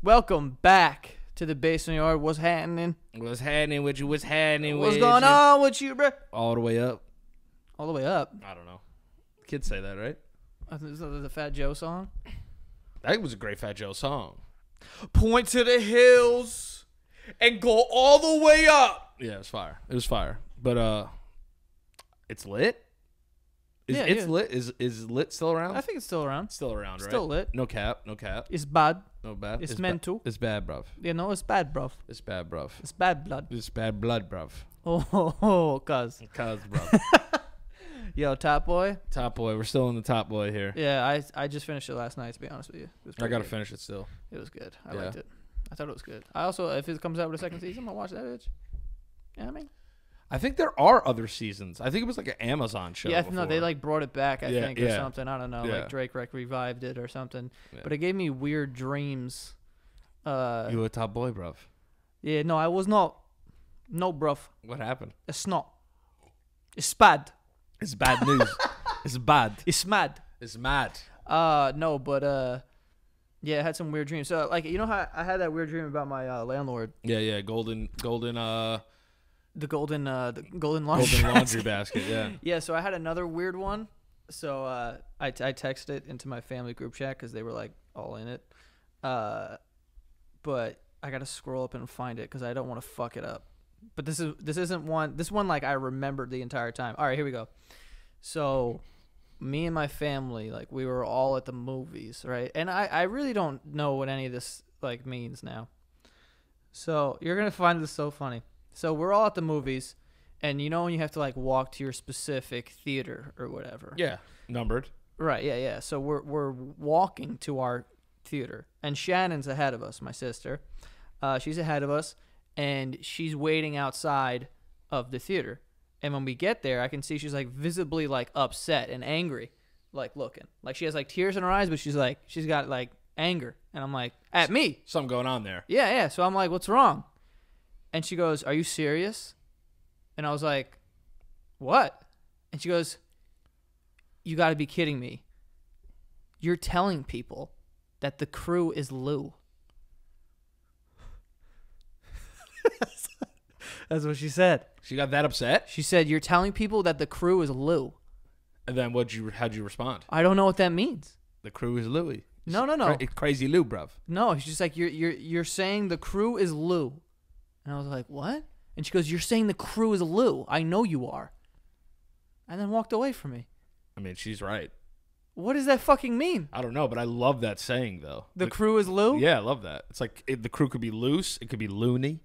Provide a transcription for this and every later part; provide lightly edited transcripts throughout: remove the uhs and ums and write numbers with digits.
Welcome back to the basement yard. What's happening? What's happening with you? What's happening with What's you? going on with you, bro? All the way up. All the way up. I don't know. Kids say that, right? I think this is the Fat Joe song. That was a great Fat Joe song. Point to the hills and go all the way up. Yeah, it was fire. It was fire. But it's lit. It's lit. Is lit still around? I think it's still around. Still around, right? Still lit. No cap. No cap. It's bad. No bad. It's meant to. It's bad, bruv. You know, it's bad, bruv. It's bad, bruv. It's bad blood. It's bad blood, bruv. Oh, cuz. Cuz, bruv. Yo, Top Boy. Top Boy. We're still in the Top Boy here. Yeah, I just finished it last night, to be honest with you. I got to finish it still. It was good. I liked it. I thought it was good. I also, if it comes out with a second season, I'm going to watch that bitch. You know what I mean? I think there are other seasons. I think it was like an Amazon show. Yeah, no, they like brought it back, I think, or yeah. something. I don't know. Yeah. Like Drake revived it or something. Yeah. But it gave me weird dreams. You a Top Boy, bruv. Yeah, no, I was not. No, bruv. What happened? It's not. It's bad. It's bad news. It's bad. It's mad. It's mad. No, but yeah, I had some weird dreams. So, like, you know how I had that weird dream about my landlord? Yeah. Golden The golden laundry. Golden laundry basket. Yeah. Yeah, so I had another weird one. So I texted it into my family group chat because they were like all in it. But I gotta scroll up and find it because I don't want to fuck it up. But this isn't one. This one like I remembered the entire time. All right, here we go. So me and my family, like, we were all at the movies, right? And I really don't know what any of this like means now. So you're gonna find this so funny. So we're all at the movies, and you know when you have to like walk to your specific theater or whatever. Yeah. Numbered. Right. Yeah. So we're walking to our theater, and Shannon's ahead of us, my sister. She's ahead of us, and she's waiting outside of the theater. And when we get there, I can see she's like visibly like upset and angry, like looking like she has like tears in her eyes, but she's got like anger. And I'm like, at me. Something going on there. Yeah. So I'm like, what's wrong? And she goes, are you serious? And I was like, what? And she goes, you got to be kidding me. You're telling people that the crew is Lou. That's what she said. She got that upset? She said, you're telling people that the crew is Lou. And then how'd you respond? I don't know what that means. The crew is Louie. No. Crazy Lou, bruv. No, she's just like, you're saying the crew is Lou. And I was like, what? And she goes, you're saying the crew is Lou. I know you are. And then walked away from me. I mean, she's right. What does that fucking mean? I don't know, but I love that saying, though. The crew is Lou? Yeah, I love that. It's like the crew could be loose. It could be loony.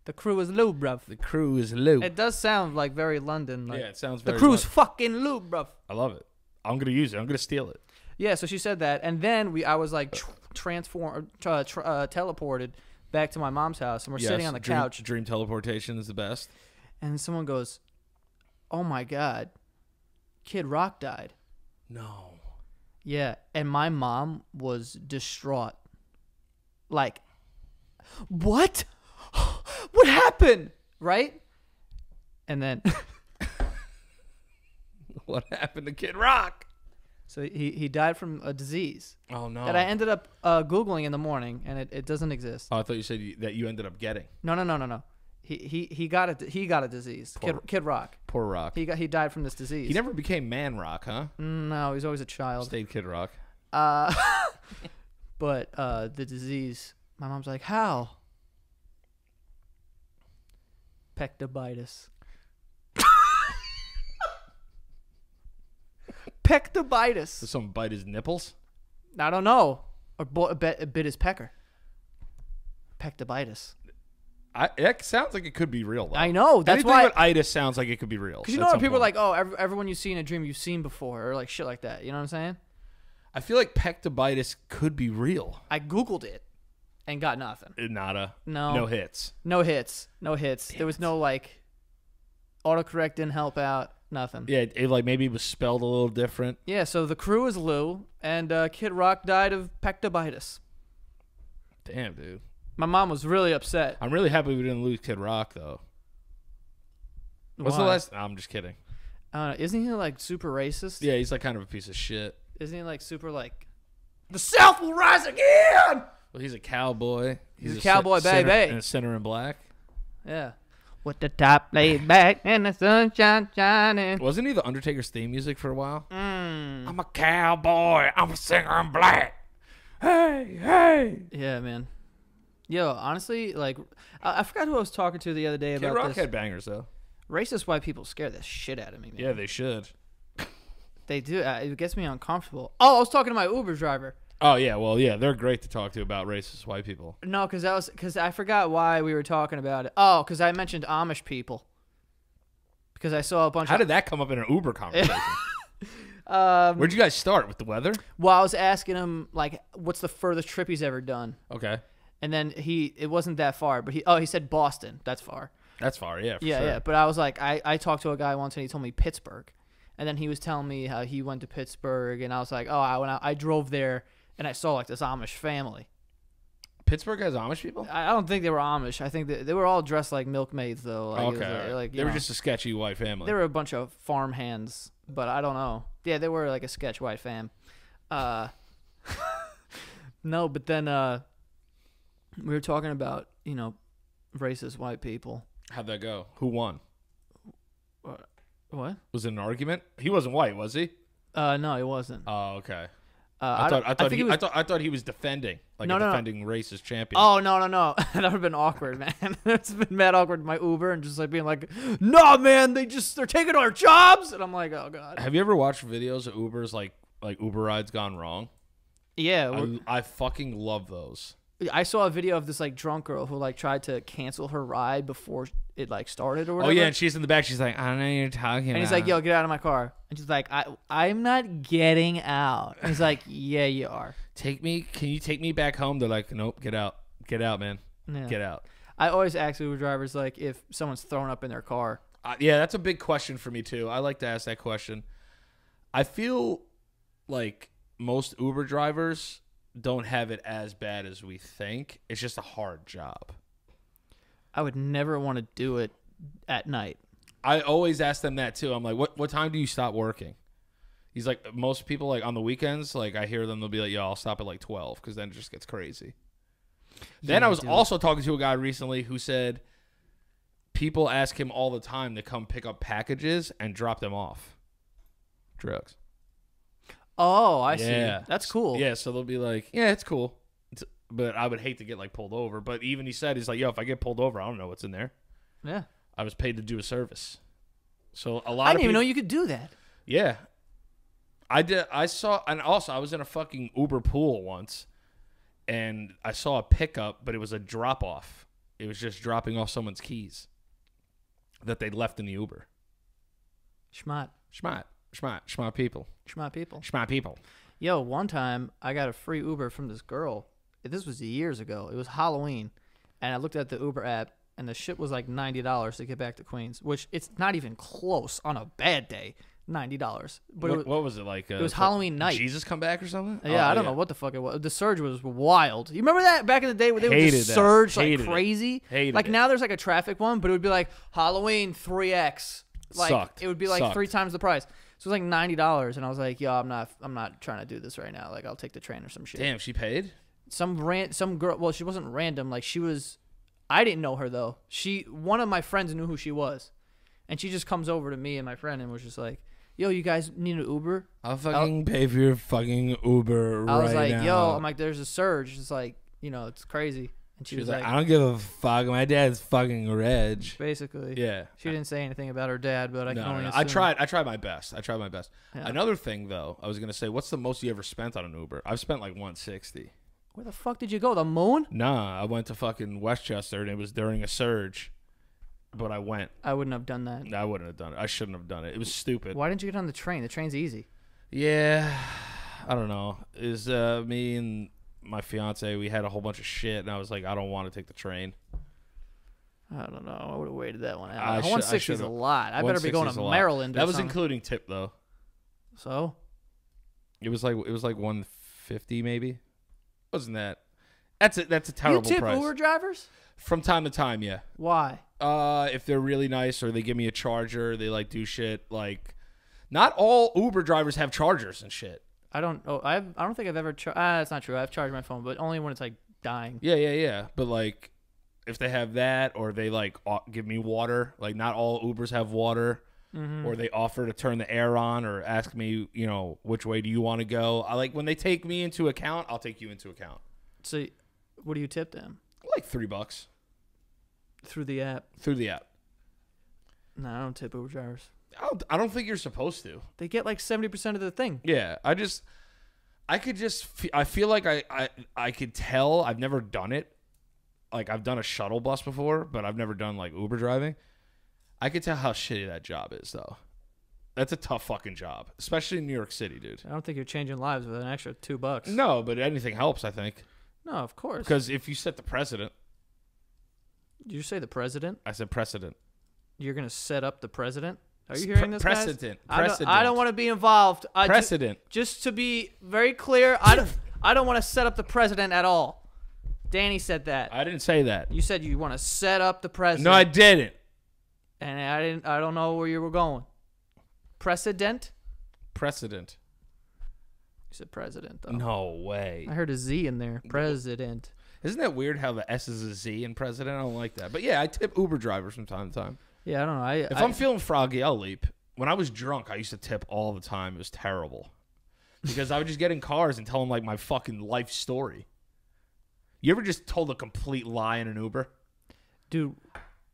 The crew is Lou, bruv. The crew is Lou. It does sound like very London. Like, yeah, it sounds very the crew's London. fucking Lou, bruv. I love it. I'm going to use it. I'm going to steal it. Yeah, so she said that. And then I was like teleported back to my mom's house. And we're sitting on the couch. Dream teleportation is the best. And someone goes, oh my God, Kid Rock died. No. Yeah, and my mom was distraught. Like, what? What happened? Right? And then what happened to Kid Rock? So he died from a disease. Oh, no. That I ended up Googling in the morning, and it doesn't exist. Oh, I thought you said that you ended up getting. No. He got it. He got a disease. Kid Rock. Poor Rock. He died from this disease. He never became Man Rock, huh? No, he was always a child. Stayed Kid Rock. But the disease. My mom's like, how? Pectobitis. Pectobitis. Did someone bite his nipples? I don't know. Or bit his pecker. Pectobitis. It sounds like it could be real, though. I know. That's anything why. with itis sounds like it could be real. Because you know when people are like, oh, everyone you see in a dream you've seen before, or like shit like that. You know what I'm saying? I feel like pectobitis could be real. I Googled it and got nothing. Nada. No. No hits. No hits. There was no like autocorrect didn't help out. Nothing. Yeah, it like maybe it was spelled a little different. Yeah, so the crew is Lou, and Kid Rock died of pectobitis. Damn, dude. My mom was really upset. I'm really happy we didn't lose Kid Rock, though. What's the last? No, I'm just kidding. Isn't he like super racist? Yeah, he's like kind of a piece of shit. Isn't he like super like the South will rise again? Well, he's a cowboy. He's a cowboy, center, baby. And a center in black. Yeah. With the top laid back and the sunshine shining. Wasn't he the Undertaker's theme music for a while? I'm a cowboy. I'm a singer in black. Hey, hey. Yeah, man. Yo, honestly, like, I forgot who I was talking to the other day Kid about Rock this. had bangers, though. Racist white people scare the shit out of me, man. Yeah, they should. They do. It gets me uncomfortable. Oh, I was talking to my Uber driver. Oh, yeah. Well, yeah, they're great to talk to about racist white people. No, because I forgot why we were talking about it. Oh, because I mentioned Amish people. Because I saw a bunch How did that come up in an Uber conversation? of... Where'd you guys start? With the weather? Well, I was asking him, like, what's the furthest trip he's ever done? Okay. And then it wasn't that far, but he said Boston. That's far. That's far, yeah, for Yeah, sure. yeah. But I was like, I talked to a guy once and he told me Pittsburgh. And then he was telling me how he went to Pittsburgh. And I was like, oh, I drove there and I saw like this Amish family. Pittsburgh has Amish people? I don't think they were Amish. I think they were all dressed like milkmaids, though. Like, Okay. They were just a sketchy white family. They were a bunch of farm hands, but I don't know. Yeah, they were like a sketch white fam. No, but then we were talking about, racist white people. How'd that go? Who won? What? Was it an argument? He wasn't white, was he? No, he wasn't. Oh, okay. I thought he was defending, like defending racist champion. Oh no! That would have been awkward, man. It's been mad awkward in my Uber and just like being like, "No, man, they're taking our jobs," and I'm like, "Oh god." Have you ever watched videos of Ubers like Uber rides gone wrong? Yeah, I fucking love those. I saw a video of this like drunk girl who like tried to cancel her ride before it like started or whatever. Oh yeah, and she's in the back. She's like, "I don't know what you're talking about." And he's like, "Yo, get out of my car." And she's like, I'm not getting out. And he's like, "Yeah, you are." Can you take me back home? They're like, "Nope, get out, man, get out." I always ask Uber drivers like if someone's thrown up in their car. Yeah, that's a big question for me too. I like to ask that question. I feel like most Uber drivers don't have it as bad as we think. It's just a hard job. I would never want to do it at night. I always ask them that too. I'm like, what time do you stop working? He's like, most people like on the weekends, like I hear them, they'll be like, "Yo, I'll stop at like 12 because then it just gets crazy." Then I was also talking to a guy recently who said people ask him all the time to come pick up packages and drop them off. Drugs. Oh, I see. That's cool. Yeah, so they'll be like, "Yeah, it's cool." But I would hate to get like pulled over. But even he said, he's like, "Yo, if I get pulled over, I don't know what's in there." Yeah. I was paid to do a service. So a lot of I didn't even know you could do that. Yeah. I did. I saw, and also I was in a fucking Uber pool once, and I saw a pickup, but it was a drop off. It was just dropping off someone's keys that they'd left in the Uber. Schmott people. Yo, one time I got a free Uber from this girl. This was years ago. It was Halloween, and I looked at the Uber app, and the shit was like $90 to get back to Queens, which it's not even close on a bad day. $90. But what was it like? It was Halloween night. Jesus come back or something? Yeah, I don't know what the fuck it was. The surge was wild. You remember that back in the day where they would just surge like crazy? Like now there's like a traffic one, but it would be like Halloween 3X. Like Sucked. It would be like 3 times the price. So it was like $90, and I was like, "Yo, I'm not trying to do this right now. Like, I'll take the train or some shit." Damn, she paid? Some girl. Well, she wasn't random. Like she was. I didn't know her though. One of my friends knew who she was, and she just comes over to me and my friend and was just like, "Yo, you guys need an Uber?" I'll fucking pay for your fucking Uber right now. I was like, "Yo," I'm like, "There's a surge. It's like, it's crazy." And she was like, "I don't give a fuck. My dad's fucking Reg." Basically. Yeah. She didn't say anything about her dad, but I can only assume. I tried my best. Yeah. Another thing though, I was gonna say, what's the most you ever spent on an Uber? I've spent like $160. Where the fuck did you go? The moon? Nah, I went to fucking Westchester and it was during a surge. But I went. I wouldn't have done that. I wouldn't have done it. I shouldn't have done it. It was stupid. Why didn't you get on the train? The train's easy. Yeah. I don't know. It was me and my fiance, we had a whole bunch of shit, and I was like, I don't want to take the train. I don't know. I would have waited that one out. 160 is a lot. I better be going to Maryland. That was including tip though. So it was like 150 maybe. Wasn't that? That's a terrible price. You tip Uber drivers? From time to time, yeah. Why? If they're really nice or they give me a charger, they like do shit like. Not all Uber drivers have chargers and shit. I don't think I've ever. That's not true. I've charged my phone, but only when it's like dying. Yeah. But like, if they have that, or they like give me water, like not all Ubers have water, or they offer to turn the air on, or ask me, you know, which way do you want to go? I like when they take me into account. I'll take you into account. So, what do you tip them? Like $3 Through the app. through the app. No, I don't tip Uber drivers. I don't think you're supposed to. They get like 70% of the thing. Yeah, I feel like I could tell. I've never done it. Like, I've done a shuttle bus before, but I've never done like Uber driving. I could tell how shitty that job is, though. That's a tough fucking job, especially in New York City, dude. I don't think you're changing lives with an extra $2. No, but anything helps, I think. No, of course. Because if you set the precedent. Did you say the president? I said precedent. You're going to set up the president? Are you hearing this, guys? Precedent. I don't want to be involved. Precedent. Just to be very clear, I don't want to set up the president at all. Danny said that. I didn't say that. You said you want to set up the president. No, I didn't. And I don't know where you were going. Precedent? Precedent. You said president, though. No way. I heard a Z in there. President. Isn't that weird how the S is a Z in president? I don't like that. But yeah, I tip Uber drivers from time to time. Yeah, I don't know. If I'm feeling froggy, I'll leap. When I was drunk, I used to tip all the time. It was terrible. Because I would just get in cars and tell them like my fucking life story. You ever just told a complete lie in an Uber? Dude,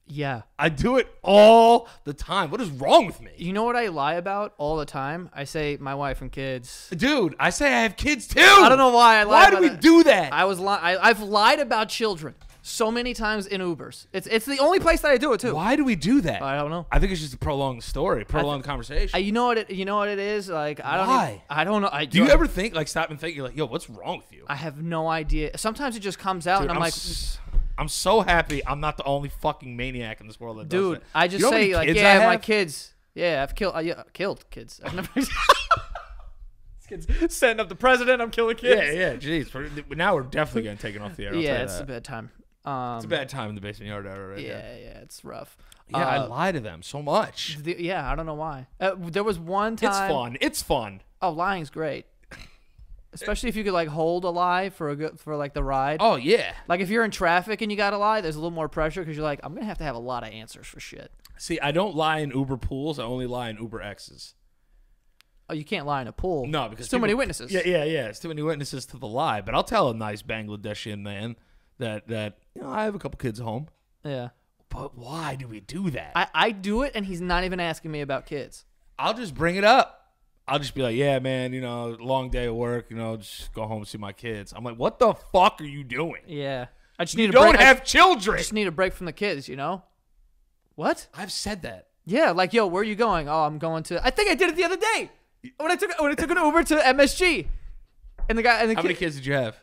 yeah. I do it all the time. What is wrong with me? You know what I lie about all the time? I say my wife and kids. Dude, I say I have kids too. I don't know why I lie. Why do we do that? I've lied about children so many times in Ubers. It's the only place that I do it too. Why do we do that? I don't know. I think it's just to prolong the story, prolong the conversation. You know what it is? Like I don't. Why? I don't know. Do you ever think like stop and think? You're like, yo, what's wrong with you? I have no idea. Sometimes it just comes out, Dude, and I'm like. I'm so happy I'm not the only fucking maniac in this world that does it. I just you know say like, yeah, my kids. Yeah, I've killed kids. I've never. Kids setting up the president. I'm killing kids. Yeah. Jeez, now we're definitely getting taken off the air. Yeah, it's a bad time. It's a bad time in the basement yard hour right Yeah, now. yeah, it's rough. Yeah, I lie to them so much. Yeah, I don't know why. There was one time. It's fun. Oh, lying's great. Especially if you could like hold a lie for like the ride. Oh yeah. Like if you're in traffic and you gotta lie, there's a little more pressure because you're like, I'm gonna have to have a lot of answers for shit. See, I don't lie in Uber pools. I only lie in Uber X's. Oh, you can't lie in a pool. No, because it's too many witnesses. Yeah. It's too many witnesses to the lie. But I'll tell a nice Bangladeshi man that you know I have a couple kids at home. Yeah. But why do we do that? I do it and he's not even asking me about kids. I'll just bring it up. I'll just be like, yeah, man, you know, long day of work, you know, just go home and see my kids. I'm like, what the fuck are you doing? Yeah. I just need don't have children. I just need a break from the kids, you know? What? I've said that. Yeah, like, yo, where are you going? Oh, I'm going to. I think I did it the other day when I took an Uber to MSG, and the guy and the How many kids did you have?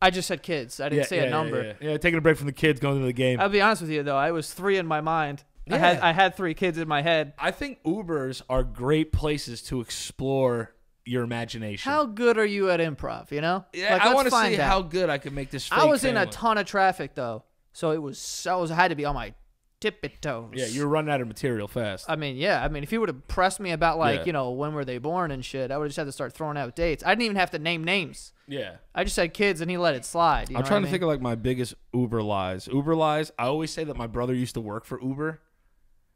I just said kids. I didn't say a number. Yeah, taking a break from the kids, going to the game. I'll be honest with you though, I was 3 in my mind. Yeah. I had 3 kids in my head. I think Ubers are great places to explore your imagination. How good are you at improv? You know? Yeah, like, I want to see that. how good I can make this. Fake I was in family. a ton of traffic though, so I had to be on my tippy toes. Yeah, you're running out of material fast. I mean, if you would have pressed me about like, Yeah. you know, when were they born and shit, I would have just had to start throwing out dates. I didn't even have to name names. Yeah. I just said kids and he let it slide. I'm trying to think of like my biggest Uber lies. Uber lies. I always say that my brother used to work for Uber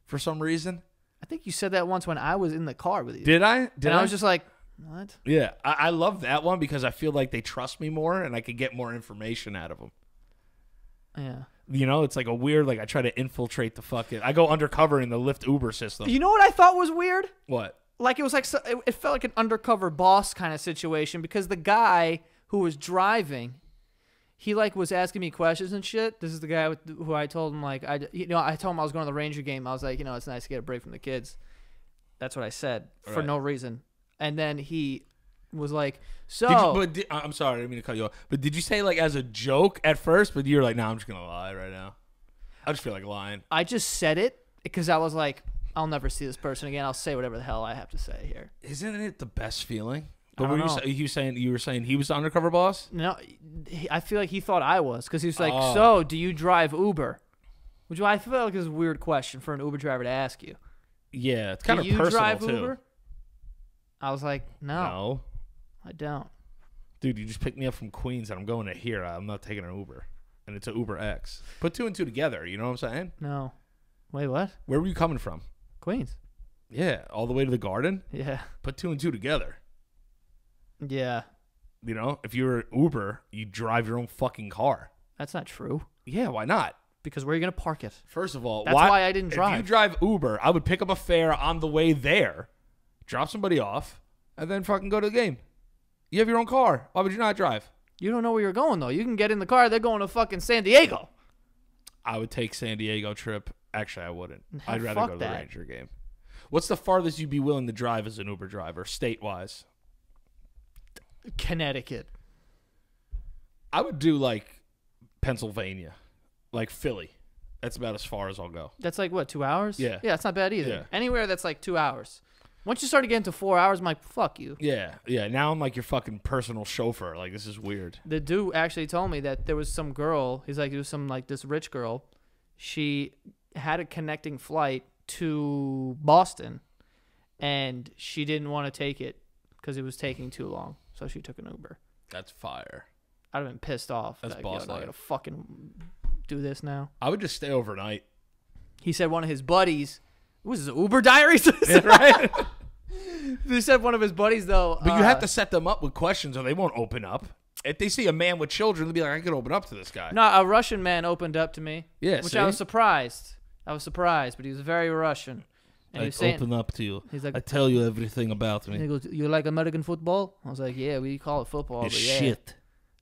for some reason. I think you said that once when I was in the car with you. Did I? I was just like, what? Yeah. I love that one because I feel like they trust me more and I could get more information out of them. Yeah. You know, it's like a weird, like I try to infiltrate the fucking, I go undercover in the Lyft Uber system. You know what I thought was weird? What? Like it was like, it felt like an undercover boss kind of situation because the guy who was driving, he like was asking me questions and shit. This is the guy who I told him like, I told him I was going to the Ranger game. I was like, you know, it's nice to get a break from the kids. That's what I said for no reason. And then he was like, I'm sorry, I didn't mean to cut you off. But did you say like as a joke at first? But you're like, nah, I'm just gonna lie right now. I just feel like lying. I just said it because I was like, I'll never see this person again. I'll say whatever the hell I have to say here. Isn't it the best feeling? But I don't know. You were saying he was the undercover boss? No, I feel like he thought I was because he was like, so do you drive Uber? Which I feel like is a weird question for an Uber driver to ask you. Yeah, it's kind of personal personal too. Uber? I was like, no, I don't. Dude, you just picked me up from Queens and I'm going to here. I'm not taking an Uber. And it's an Uber X. Put 2 and 2 together. You know what I'm saying? No. Wait, what? Where were you coming from? Queens. Yeah, all the way to the Garden? Yeah. Put 2 and 2 together. Yeah. You know, if you were Uber, you drive your own fucking car. That's not true. Yeah, why not? Because where are you going to park it? First of all, That's why I didn't drive. If you drive Uber, I would pick up a fare on the way there, drop somebody off, and then fucking go to the game. You have your own car. Why would you not drive? You don't know where you're going, though. You can get in the car. They're going to fucking San Diego. I would take San Diego trip. Actually, I wouldn't. Nah, I'd rather fuck go to the that. Ranger game. What's the farthest you'd be willing to drive as an Uber driver, state-wise? Connecticut. I would do, like, Pennsylvania. Like Philly. That's about as far as I'll go. That's like, what, 2 hours? Yeah. Yeah, it's not bad either. Yeah. Anywhere that's like 2 hours. Once you start getting to 4 hours, I'm like, fuck you. Yeah, yeah. Now I'm like your fucking personal chauffeur. Like, this is weird. The dude actually told me that there was some girl. He's like, it was some like this rich girl. She had a connecting flight to Boston, and she didn't want to take it because it was taking too long. So she took an Uber. That's fire. I'd have been pissed off. That's like, boss yo, I life. gotta fucking do this now. I would just stay overnight. He said one of his buddies. What was this, Uber Diaries? Yeah, right? He said one of his buddies, though. But you have to set them up with questions or they won't open up. If they see a man with children, they'll be like, I could open up to this guy. No, a Russian man opened up to me. Yeah, which see? I was surprised. But he was very Russian. And he was saying, open up to you. he's like, I tell you everything about he me. goes, you like American football? I was like, yeah, we call it football. It's But yeah. shit.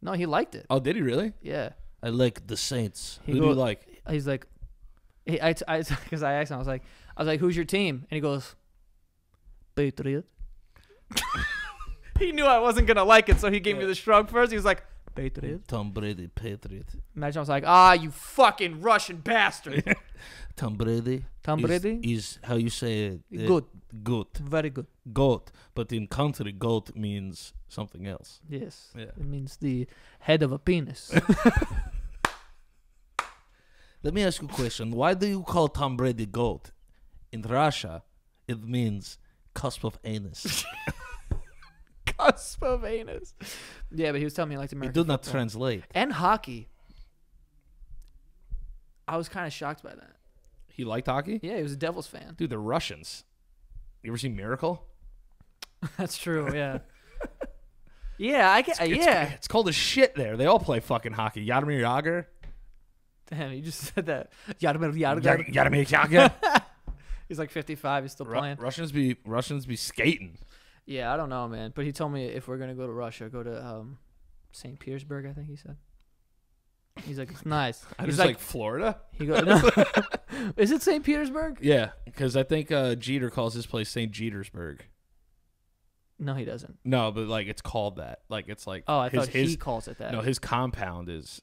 No, he liked it. Oh, did he really? Yeah. I like the Saints. He Who do you like? He's like, because I asked him, I was like, who's your team? And he goes, Patriot. He knew I wasn't gonna like it, so he gave me the shrug first. He was like, Patriot. Tom Brady, Patriot. Imagine I was like, you fucking Russian bastard. Tom Brady. Tom Brady? Is how you say it? Good. Good. Very good. Goat. But in country, goat means something else. Yes. Yeah. It means the head of a penis. Let me ask you a question. Why do you call Tom Brady goat? In Russia, it means cusp of anus. Cusp of anus. Yeah, but he was telling me he liked It American do not football. translate. And hockey. I was kind of shocked by that. He liked hockey? Yeah, he was a Devils fan. Dude, they're Russians. You ever seen Miracle? That's true, yeah. Yeah, I get. It's, yeah. It's cold as shit there. They all play fucking hockey. Yadomir Yager. Damn, you just said that. Yadomir. Yadomir Yager. He's like 55. He's still playing. Russians be skating. Yeah, I don't know, man. But he told me if we're gonna go to Russia, go to St. Petersburg. I think he said. He's like, it's nice. I He's was like Florida. he goes, no. Is it St. Petersburg? Yeah, because I think Jeter calls his place St. Jetersburg. No, he doesn't. No, but like it's called that. Like it's like Oh, I thought he calls it that. No, his compound is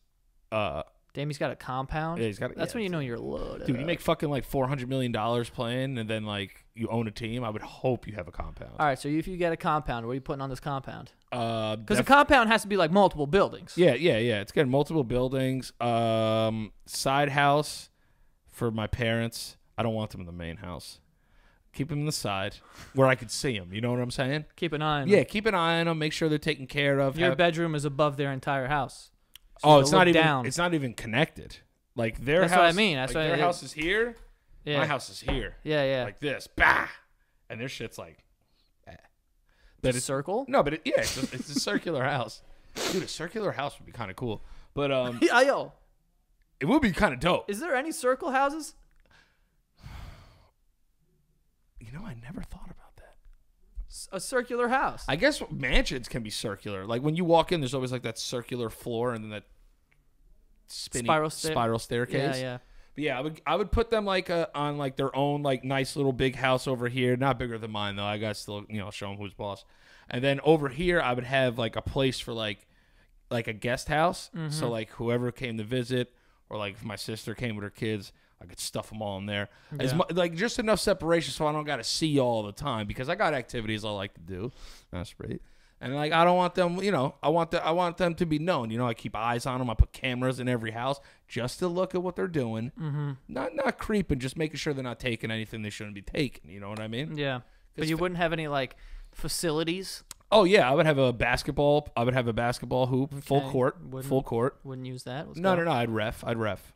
Damn, he's got a compound. yeah, he's got. That's yeah, when you know you're loaded. dude, you make fucking like $400 million playing, and then like you own a team. I would hope you have a compound. All right, so if you get a compound, what are you putting on this compound? Because a Def- compound has to be like multiple buildings. yeah. It's got multiple buildings. Side house for my parents. I don't want them in the main house. Keep them in the side where I could see them. You know what I'm saying? Keep an eye on Yeah, them. keep an eye on them. Make sure they're taken care of. Your bedroom is above their entire house. So Oh, you it's look not even. down. It's not even connected. Like their That's house. what I mean. That's like what their I- house is here. Yeah. My house is here. Yeah. Like this. Bah. And their shit's like. But a circle? No, but it's a circular house. Dude, a circular house would be kind of cool. But Yeah, yo. it would be kind of dope. Is there any circle houses? You know, I never thought about that. A circular house. I guess mansions can be circular. Like when you walk in, there's always like that circular floor and then that spinny spiral staircase. Yeah. But yeah, I would put them like on like their own like nice little big house over here. Not bigger than mine though. I got to still show them who's boss. And then over here, I would have like a place for like a guest house. Mm-hmm. So like whoever came to visit, or like if my sister came with her kids, I could stuff them all in there. Yeah. Like just enough separation so I don't got to see you all the time because I got activities I like to do. That's great. And like I don't want them, I want them to be known. I keep eyes on them. I put cameras in every house just to look at what they're doing. Mm-hmm. Not creeping, just making sure they're not taking anything they shouldn't be taking. You know what I mean? Yeah. But you wouldn't have any like facilities Oh yeah, I would have a basketball. I would have a basketball hoop, full court, full court. Wouldn't use that. No. I'd ref. I'd ref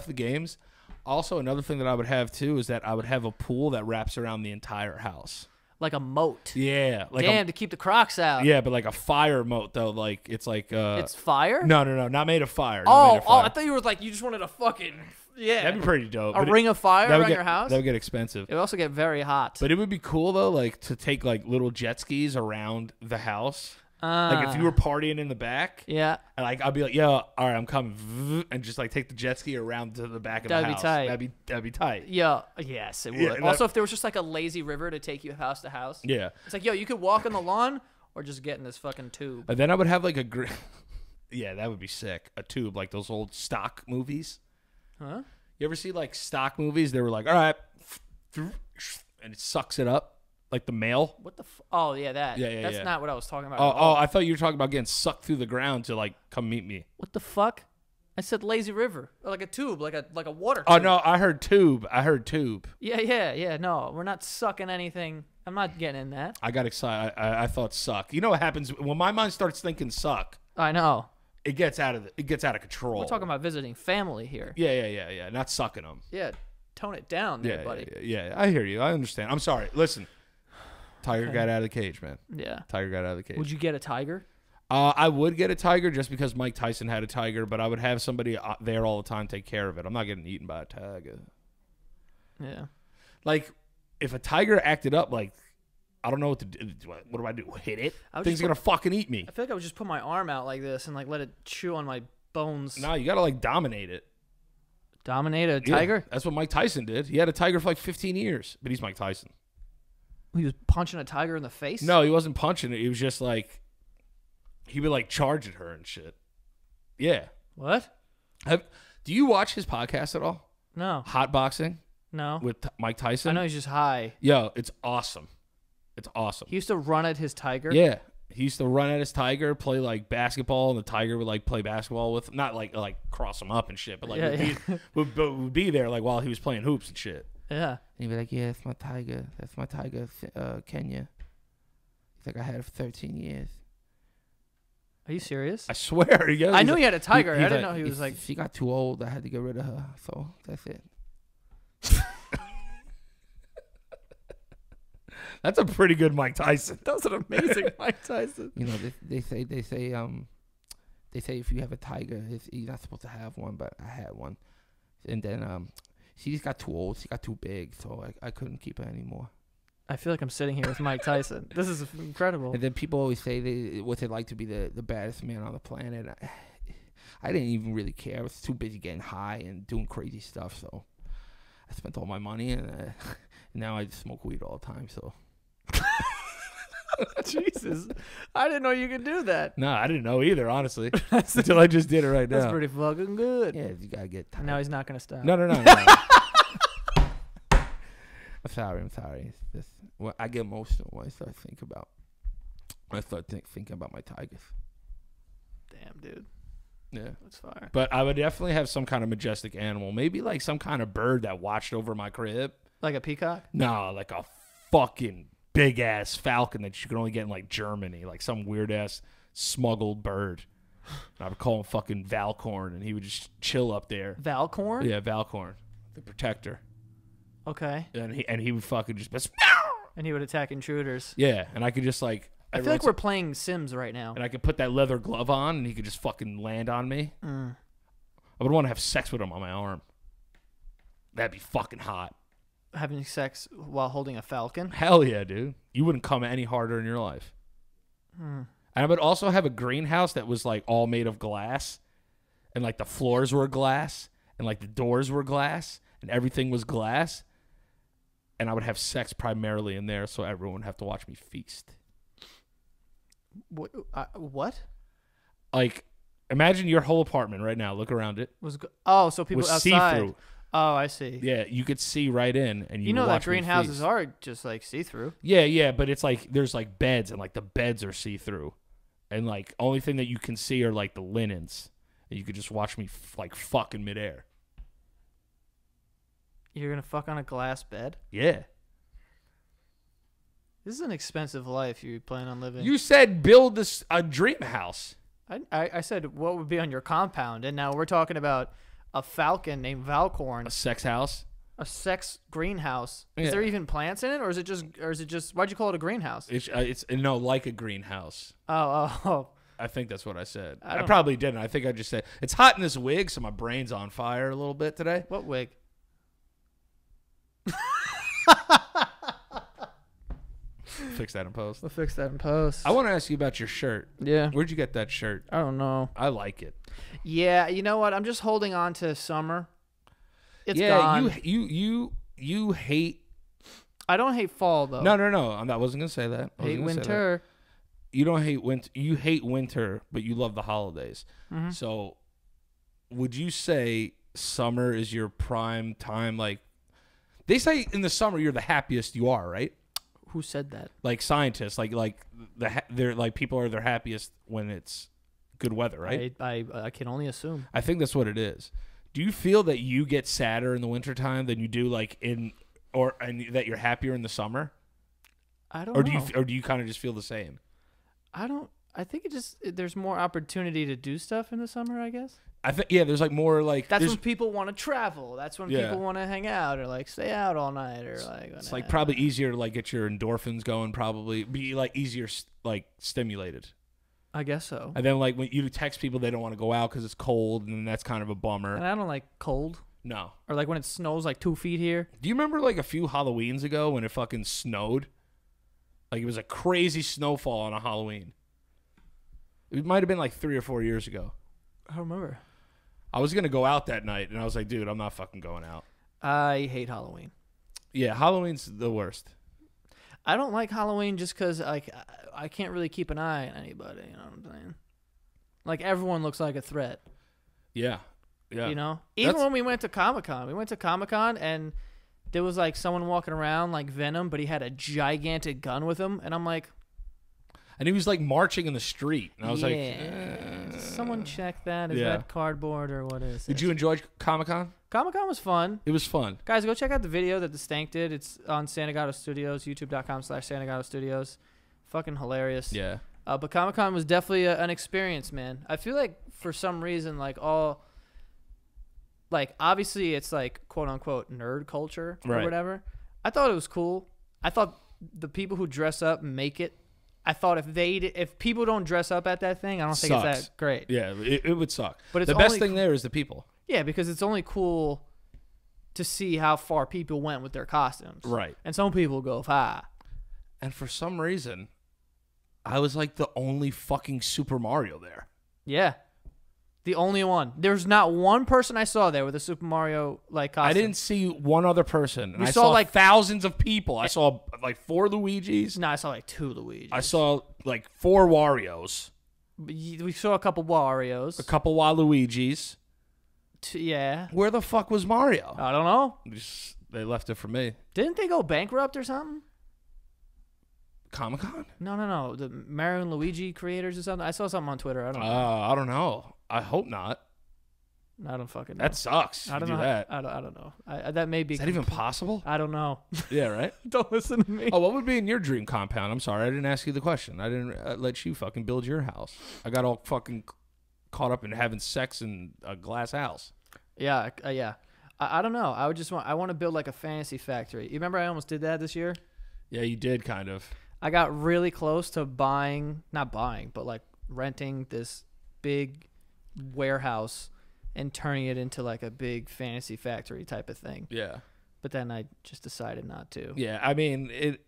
the games. Also, another thing that I would have too is that I would have a pool that wraps around the entire house. Like a moat. Yeah. Like Damn, to keep the crocs out. Yeah, but like a fire moat though. Like it's like it's fire? No, not made of fire. Oh, I thought you were like you just wanted a fucking That'd be pretty dope. A ring of fire around your house? That would get expensive. It would also get very hot. But it would be cool though, like to take like little jet skis around the house. Like if you were partying in the back, yeah, and like I'd be like, "Yo, all right, I'm coming," and just like take the jet ski around to the back of the house. Tight. That'd be tight. Yeah, yes, it would. Yeah, also, if there was just like a lazy river to take you house to house, yeah, it's like, yo, you could walk on the lawn or just get in this fucking tube. And then I would have like yeah, that would be sick. A tube, like those old stock movies. Huh? You ever see like stock movies? They were like, all right, and it sucks it up. Like the mail. What the oh, yeah, that. Yeah, That's not what I was talking about. Oh, I thought you were talking about getting sucked through the ground to like come meet me. What the fuck? I said lazy river. Or like a tube, like a water tube. Oh, no, I heard tube. Yeah. No, we're not sucking anything. I'm not getting in that. I got excited. I thought suck. You know what happens when my mind starts thinking suck? I know. It gets out of control. We're talking about visiting family here. Yeah. Not sucking them. Yeah, tone it down there, buddy. Yeah, I hear you. I understand. I'm sorry. Listen. Tiger got out of the cage, man. Yeah. Tiger got out of the cage. Would you get a tiger? I would get a tiger just because Mike Tyson had a tiger, but I would have somebody there all the time take care of it. I'm not getting eaten by a tiger. Yeah. Like, if a tiger acted up, like, I don't know what to do. What do I do? Hit it? Thing's going to fucking eat me. I feel like I would just put my arm out like this and, like, let it chew on my bones. No, you got to, like, dominate it. Dominate a tiger? Yeah, that's what Mike Tyson did. He had a tiger for, like, 15 years, but he's Mike Tyson. He was punching a tiger in the face? No, he wasn't punching it. He was just like, he would like charge at her and shit. Yeah. What? Do you watch his podcast at all? No. Hot Boxing? No. With Mike Tyson? I know he's just high. Yo, it's awesome. It's awesome. He used to run at his tiger? Yeah. He used to run at his tiger, play like basketball, and the tiger would like play basketball with him. Not like cross him up and shit, but like would be there like while he was playing hoops and shit. Yeah. And he'd be like, yeah, that's my tiger. That's my tiger, Kenya. He's like, I had it for 13 years. Are you serious? I swear. Yeah, I knew he had a tiger. I didn't like, know he was like... She got too old. I had to get rid of her. So that's it. That's a pretty good Mike Tyson. That was an amazing Mike Tyson. You know, they say if you have a tiger, you're not supposed to have one, but I had one. And then she just got too old. She got too big, so I couldn't keep her anymore. I feel like I'm sitting here with Mike Tyson. This is incredible. And then people always say what's it like to be the baddest man on the planet. I didn't even really care. I was too busy getting high and doing crazy stuff, so I spent all my money, and now I just smoke weed all the time, so... Jesus. I didn't know you could do that. No, I didn't know either, honestly. Until I just did it right now. That's pretty fucking good. Yeah, you gotta get tired. Now he's not gonna stop. No. I'm sorry. It's just, well, I get emotional when I start thinking about my tigers. Damn, dude. Yeah. That's fire. But I would definitely have some kind of majestic animal. Maybe like some kind of bird that watched over my crib. Like a peacock? No, like a fucking big ass falcon that you can only get in like Germany, like some weird ass smuggled bird. And I would call him fucking Valcorn, and he would just chill up there. Valcorn? Yeah, Valcorn, the protector. Okay. And he would fucking just and he would attack intruders. Yeah, and I could just like I feel like we're playing Sims right now. And I could put that leather glove on, and he could just fucking land on me. I would want to have sex with him on my arm. That'd be fucking hot. Having sex while holding a falcon? Hell yeah, dude. You wouldn't come any harder in your life. And I would also have a greenhouse that was like all made of glass, and like the floors were glass, and like the doors were glass, and everything was glass. And I would have sex primarily in there, so everyone would have to watch me feast. What? Like, imagine your whole apartment right now. Look around it. So people outside. See-through. Oh, I see. Yeah, you could see right in, and you know that greenhouses are just like see-through. Yeah, but it's like there's like beds, and like the beds are see-through, and like only thing that you can see are like the linens, and you could just watch me like fuck in midair. You're gonna fuck on a glass bed? Yeah. This is an expensive life you plan on living. You said build a dream house. I said what would be on your compound, and now we're talking about a falcon named Valcorn, A sex house. a sex greenhouse. Yeah. Is there even plants in it, or is it just? Why'd you call it a greenhouse? It's no, like a greenhouse. Oh. I think that's what I said. I I don't probably didn't. I think I just said it's hot in this wig, so my brain's on fire a little bit today. What wig? Fix that in post. We'll fix that in post. I want to ask you about your shirt. Yeah. Where'd you get that shirt? I don't know. I like it. Yeah, you know what? I'm just holding on to summer. It's yeah, gone. you hate. I don't hate fall though. No. I wasn't gonna say that. I wasn't hate gonna say that. winter. You don't hate winter. You hate winter, but you love the holidays. Mm-hmm. So, would you say summer is your prime time? Like, they say in the summer you're the happiest you are, right? Who said that? Like scientists, they're like people are their happiest when it's good weather, right? I can only assume. I think that's what it is. Do you feel that you get sadder in the wintertime than you do like and that you're happier in the summer? I don't know. Or do you kind of just feel the same? I think there's more opportunity to do stuff in the summer, I guess. I think there's like more like that's when people want to travel. That's when Yeah. people want to hang out or like stay out all night or like. it's like probably easier to like get your endorphins going. Probably be like easier like stimulated. I guess so. And then like when you text people, they don't want to go out because it's cold, and that's kind of a And bummer. I don't like cold No. or like when it snows like 2 feet here. Do you remember like a few Halloweens ago when it fucking snowed? Like it was a crazy snowfall on a Halloween. It might have been like 3 or 4 years ago. I don't remember. I was gonna go out that night, and I was like, dude, I'm not fucking going out. I hate Halloween. Yeah, Halloween's the worst. I don't like Halloween just because like I can't really keep an eye on anybody. You know what I'm saying? Like everyone looks like a threat. Yeah. Yeah. You know, even when we went to Comic-Con, and there was like someone walking around like Venom, but he had a gigantic gun with him, and I'm like, and he was like marching in the street, and I was like, Does someone check that? Is Yeah. that cardboard or what is it? Did you enjoy Comic-Con? Comic-Con was fun. It was fun. Guys, go check out the video that the Stank did. It's on Santagato Studios, youtube.com/Santagato Studios. Fucking hilarious. Yeah. But Comic-Con was definitely an experience, man. I feel like for some reason, obviously it's like quote-unquote nerd culture or Right. whatever. I thought it was cool. I thought the people who dress up make it. I thought if people don't dress up at that thing, I don't think it's Sucks. that great. Yeah, it would suck. But it's the best only thing there is the people. Yeah, because it's only cool to see how far people went with their costumes. Right. And some people go far. And for some reason, I was like the only fucking Super Mario there. Yeah. The only one. There's not one person I saw there with a Super Mario like costume. I didn't see one other person. And We I saw, saw like- thousands of people. I saw like 4 Luigis. No, I saw like 2 Luigi. I saw like 4 Warios, We saw a couple Wario's. a couple Waluigis. Yeah. Where the fuck was Mario? I don't know. They left it for me. Didn't they go bankrupt or something? Comic-Con? No. The Mario and Luigi creators or something. I saw something on Twitter. I don't know. I don't know. I hope not. I don't fucking know. That sucks. I don't to know. do that. I don't know. That may be. Is that even possible? I don't know. Yeah, right? Don't listen to me. Oh, what would be in your dream compound? I'm sorry, I didn't ask you the question. I didn't let you fucking build your house. I got all fucking caught up in having sex in a glass house. Yeah. I don't know. I want to build like a fantasy factory. You remember I almost did that this year? Yeah, you did kind of. I got really close to not buying, but like renting this big warehouse and turning it into like a big fantasy factory type of thing. Yeah. But then I just decided not to. Yeah, I mean,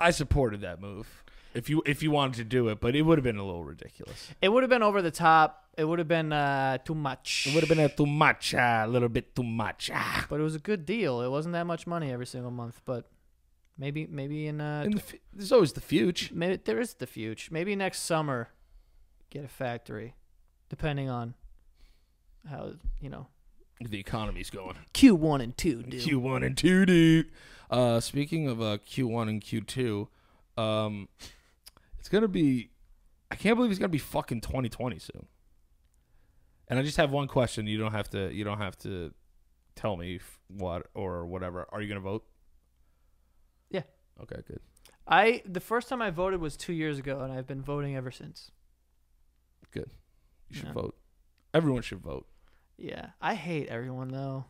I supported that move. If you wanted to do it, but it would have been a little ridiculous. It would have been over the top. It would have been too much. It would have been too much, a little bit too much. But it was a good deal. It wasn't that much money every single month, but maybe There's always the future. maybe there is the future. Maybe next summer get a factory, depending on how, The economy's going. Q1 and 2 do. Q1 and 2 do. Speaking of Q1 and Q2, it's gonna be. I can't believe it's gonna be fucking 2020 soon. And I just have one question. You don't have to tell me what or whatever. Are you gonna vote? Yeah. Okay, good. The first time I voted was 2 years ago, and I've been voting ever since. Good. You should vote. Everyone should vote. Yeah, I hate everyone though.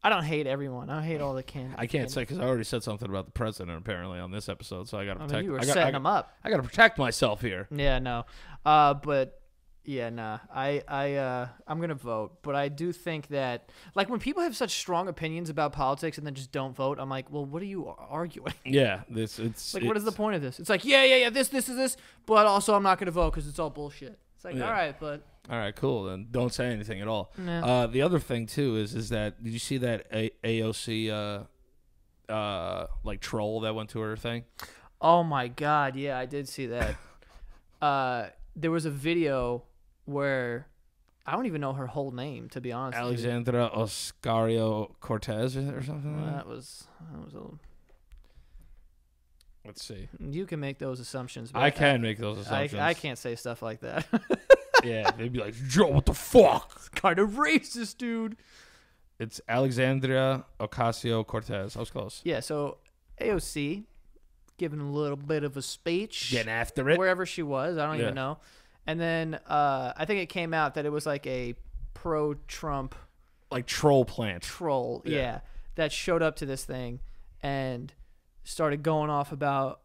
I don't hate everyone. I hate all the candidates. I can't say because I already said something about the president apparently on this episode, so I got to protect. You were setting them up. I got to protect myself here. Yeah, no, but yeah, nah. I'm gonna vote, but I do think that like when people have such strong opinions about politics and then just don't vote, I'm like, well, what are you arguing? Yeah, what is the point of this? It's like, yeah, this is this, but also I'm not gonna vote because it's all bullshit. It's like, all right, but. All right, cool. Then don't say anything at all. Nah. The other thing too is that did you see that AOC like troll that went to her thing? Oh my god, yeah, I did see that. There was a video where I don't even know her whole name, to be honest. Alexandra Ocasio-Cortez or something. That was a. Let's see. You can make those assumptions. I can make those assumptions. I can't say stuff like that. Yeah, they'd be like, Joe, what the fuck? It's kind of racist, dude. It's Alexandria Ocasio-Cortez. I was close. Yeah, so AOC giving a little bit of a speech. Getting after it. Wherever she was. I don't even know. And then I think it came out that it was like a pro-Trump. Like troll plant. Troll, yeah. That showed up to this thing and started going off about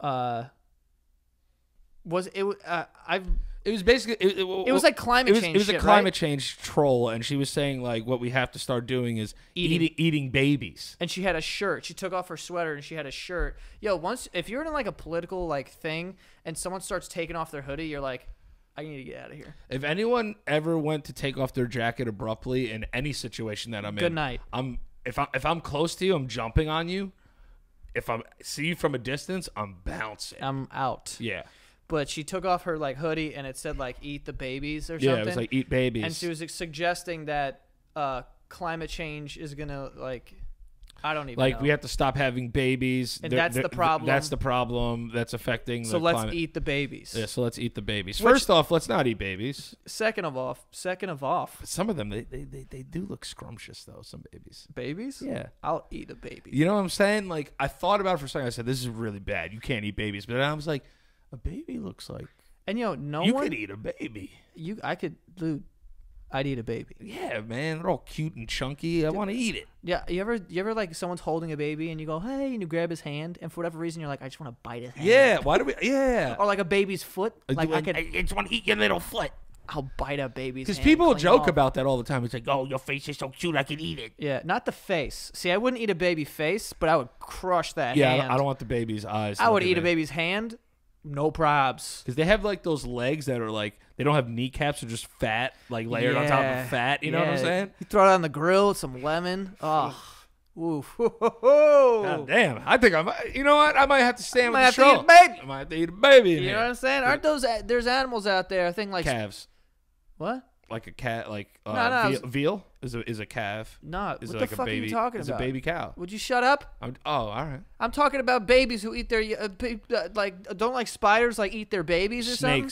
it was basically it was like climate change. It was shit, a climate right? change troll, and she was saying like what we have to start doing is eating babies. And she had a shirt. She took off her sweater and she had a shirt. Yo, if you're in like a political like thing and someone starts taking off their hoodie, you're like, I need to get out of here. If anyone ever went to take off their jacket abruptly in any situation that I'm in, good night. If I'm close to you, I'm jumping on you. If I see you from a distance, I'm bouncing. I'm out. Yeah. But she took off her like hoodie and it said like "eat the babies" or yeah, something. it was like "eat babies," and she was suggesting that climate change is gonna like, I don't even know. We have to stop having babies, and that's the problem. That's the problem that's affecting. So the let's climate. eat the babies. Yeah, so let's eat the babies. First off, let's not eat babies. Second of off. Some of them they do look scrumptious though. Some babies. Babies? Yeah, I'll eat a baby. You know what I'm saying? Like I thought about it for a second. I said this is really bad. You can't eat babies. But then I was like, a baby looks like. And you could eat a baby. I could, dude. I'd eat a baby. Yeah, man, they're all cute and chunky. I want to eat it. Yeah, you ever like someone's holding a baby and you go, hey, and you grab his hand, and for whatever reason you're like, I just want to bite his hand. Yeah, why do we? Yeah. Or like a baby's foot. Like I just want to eat your little foot. I'll bite a baby's hand. Because people joke about that all the time. It's like, oh, your face is so cute, I can eat it. Yeah, not the face. See, I wouldn't eat a baby face, but I would crush that hand. Yeah, I don't want the baby's eyes. I would eat a baby's hand. No probs. Because they have like those legs that are like, they don't have kneecaps, they're just fat, like layered on top of fat. You know what I'm saying? You throw it on the grill with some lemon. Oh, oof. God damn. I think you know what? I might have to stand with the show. I might have to eat a baby. You know what I'm saying? Aren't there's animals out there? I think like calves. What? Like a cat, like veal is a calf. No, is what like the fuck a baby, are you talking about? It's a baby cow. Would you shut up? All right. I'm talking about babies who eat their don't like spiders like eat their babies or something.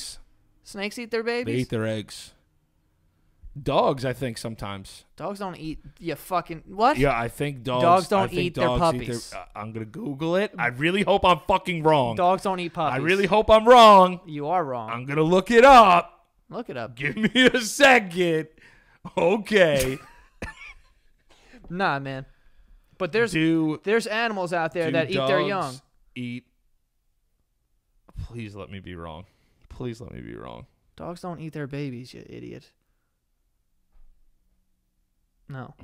Snakes eat their babies. They eat their eggs. Dogs, I think sometimes. Dogs don't eat. You fucking what? Yeah, I think dogs don't eat their puppies. I'm gonna Google it. I really hope I'm fucking wrong. Dogs don't eat puppies. I really hope I'm wrong. You are wrong. I'm gonna look it up. Look it up. Give me a second. Okay. Nah, man. But there's animals out there that eat their young. Please let me be wrong. Please let me be wrong. Dogs don't eat their babies, you idiot. No.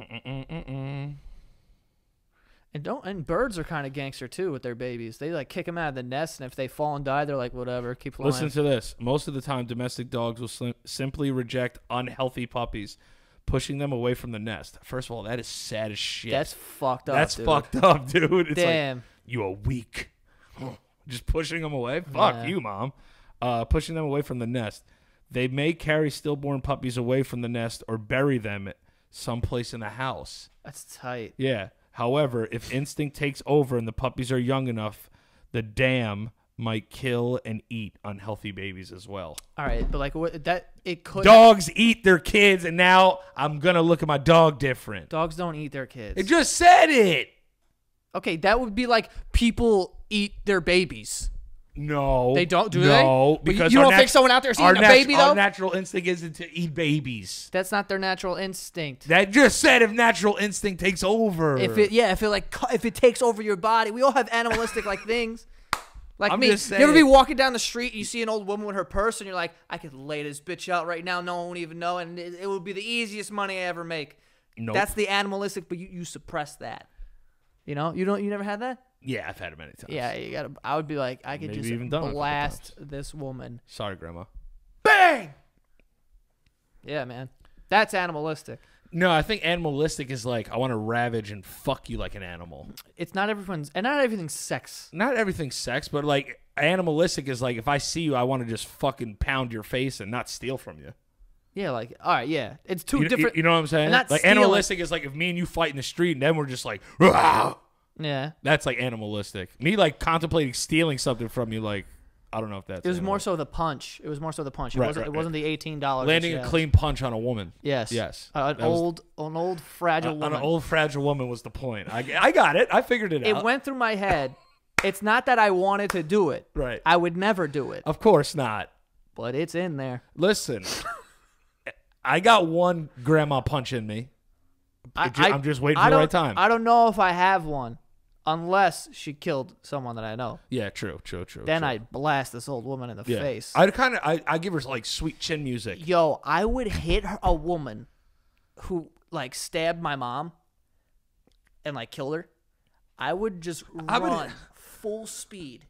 And birds are kind of gangster too with their babies. They like kick them out of the nest, and if they fall and die, they're like, whatever, keep flying. Listen to this. Most of the time, domestic dogs will simply reject unhealthy puppies, pushing them away from the nest. First of all, that is sad as shit. That's fucked up. That's fucked up, dude. It's damn. Like, you are weak. Just pushing them away. Fuck you, mom. Pushing them away from the nest. They may carry stillborn puppies away from the nest or bury them someplace in the house. That's tight. Yeah. However, if instinct takes over and the puppies are young enough, the dam might kill and eat unhealthy babies as well. All right, but like it could. Dogs eat their kids, and now I'm gonna look at my dog different. Dogs don't eat their kids. It just said it. Okay, that would be like people eat their babies. No, They don't, do no, they? No, because you don't think someone out there is eating a baby, though? Our natural instinct isn't to eat babies. That's not their natural instinct. That just said if natural instinct takes over. If it takes over your body, we all have animalistic like things. Like I'm me, just saying. you ever be walking down the street and you see an old woman with her purse and you're like, I could lay this bitch out right now, no one would even know, and it would be the easiest money I ever make. Nope. That's the animalistic, but you suppress that. You know, you never had that. Yeah, I've had it many times. Yeah, you gotta. I would be like, I could Maybe just even done it a couple blast this woman. Sorry, Grandma. Bang. Yeah, man, that's animalistic. No, I think animalistic is like I want to ravage and fuck you like an animal. It's not everything's sex. Not everything's sex, but like animalistic is like if I see you, I want to just fucking pound your face and not steal from you. Yeah, like all right, yeah, it's two different. You know what I'm saying? Not like stealing. animalistic is like if me and you fight in the street and then we're just like, "Rah!" Yeah, That's like animalistic. Me like contemplating stealing something from you, like I don't know if that's. it was more so the punch. It wasn't Right, It wasn't the $18. landing a clean punch on a woman. Yes. Yes. An old fragile woman. An old fragile woman was the point. I got it. I figured it out. It went through my head. It's not that I wanted to do it. Right. I would never do it. Of course not. But it's in there. Listen, I got one grandma punch in me. I'm just waiting for the right time. I don't know if I have one. Unless she killed someone that I know. Yeah, true. Then I'd blast this old woman in the face. I give her like sweet chin music. Yo, I would hit a woman who like stabbed my mom and like killed her. I would just run full speed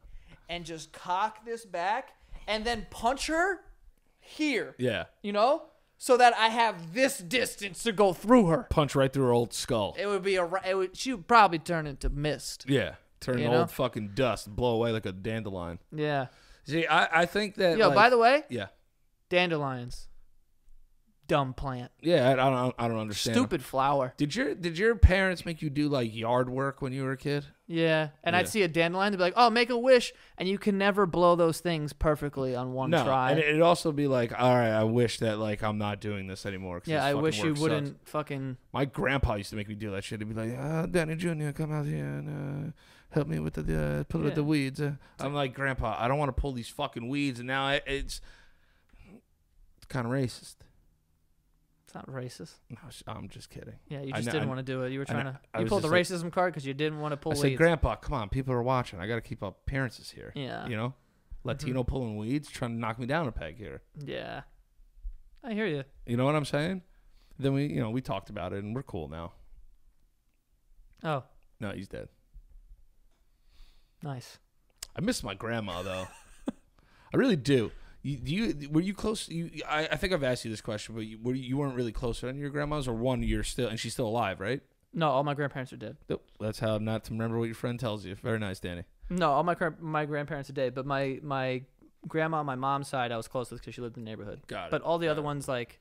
and just cock this back and then punch her here. Yeah. You know? So that I have this distance to go through her. Punch right through her old skull. It would be she would probably turn into mist. Yeah. Turn You to know? old fucking dust, blow away like a dandelion. Yeah. See, I think that. Yo, like, by the way, yeah, dandelions. Dumb plant. yeah, I don't understand. Stupid flower. Did your parents make you do like yard work when you were a kid? Yeah. And Yeah. I'd see a dandelion, they'd be like, oh, make a wish. And you can never blow those things perfectly on one try. And it'd also be like, all right, I wish that like I'm not doing this anymore. 'Cause Yeah, this I fucking wish you work wouldn't sucks. fucking. My grandpa used to make me do that shit. He'd be like, Danny Jr., come out here and help me with the pull with the weeds. I'm like, Grandpa, I don't want to pull these fucking weeds. And now it's kind of racist. It's not racist. No, I'm just kidding. Yeah, you just didn't want to do it. You were trying to. I You was pulled the just like- racism card because you didn't want to pull I said, weeds. Grandpa, come on, people are watching. I got to keep up appearances here. Yeah. You know, Latino pulling weeds, trying to knock me down a peg here. Yeah. I hear you. You know what I'm saying? Then we talked about it and we're cool now. Oh, No, he's dead. nice. I miss my grandma though. I really do. Were you close? I think I've asked you this question, but you weren't really close to any of your grandmas, or one you're still and she's still alive, right? No, all my grandparents are dead. Nope. That's how not to remember what your friend tells you. Very nice, Danny. No, all my grandparents are dead, but my grandma on my mom's side I was close with because she lived in the neighborhood. Got it. But all the other ones, like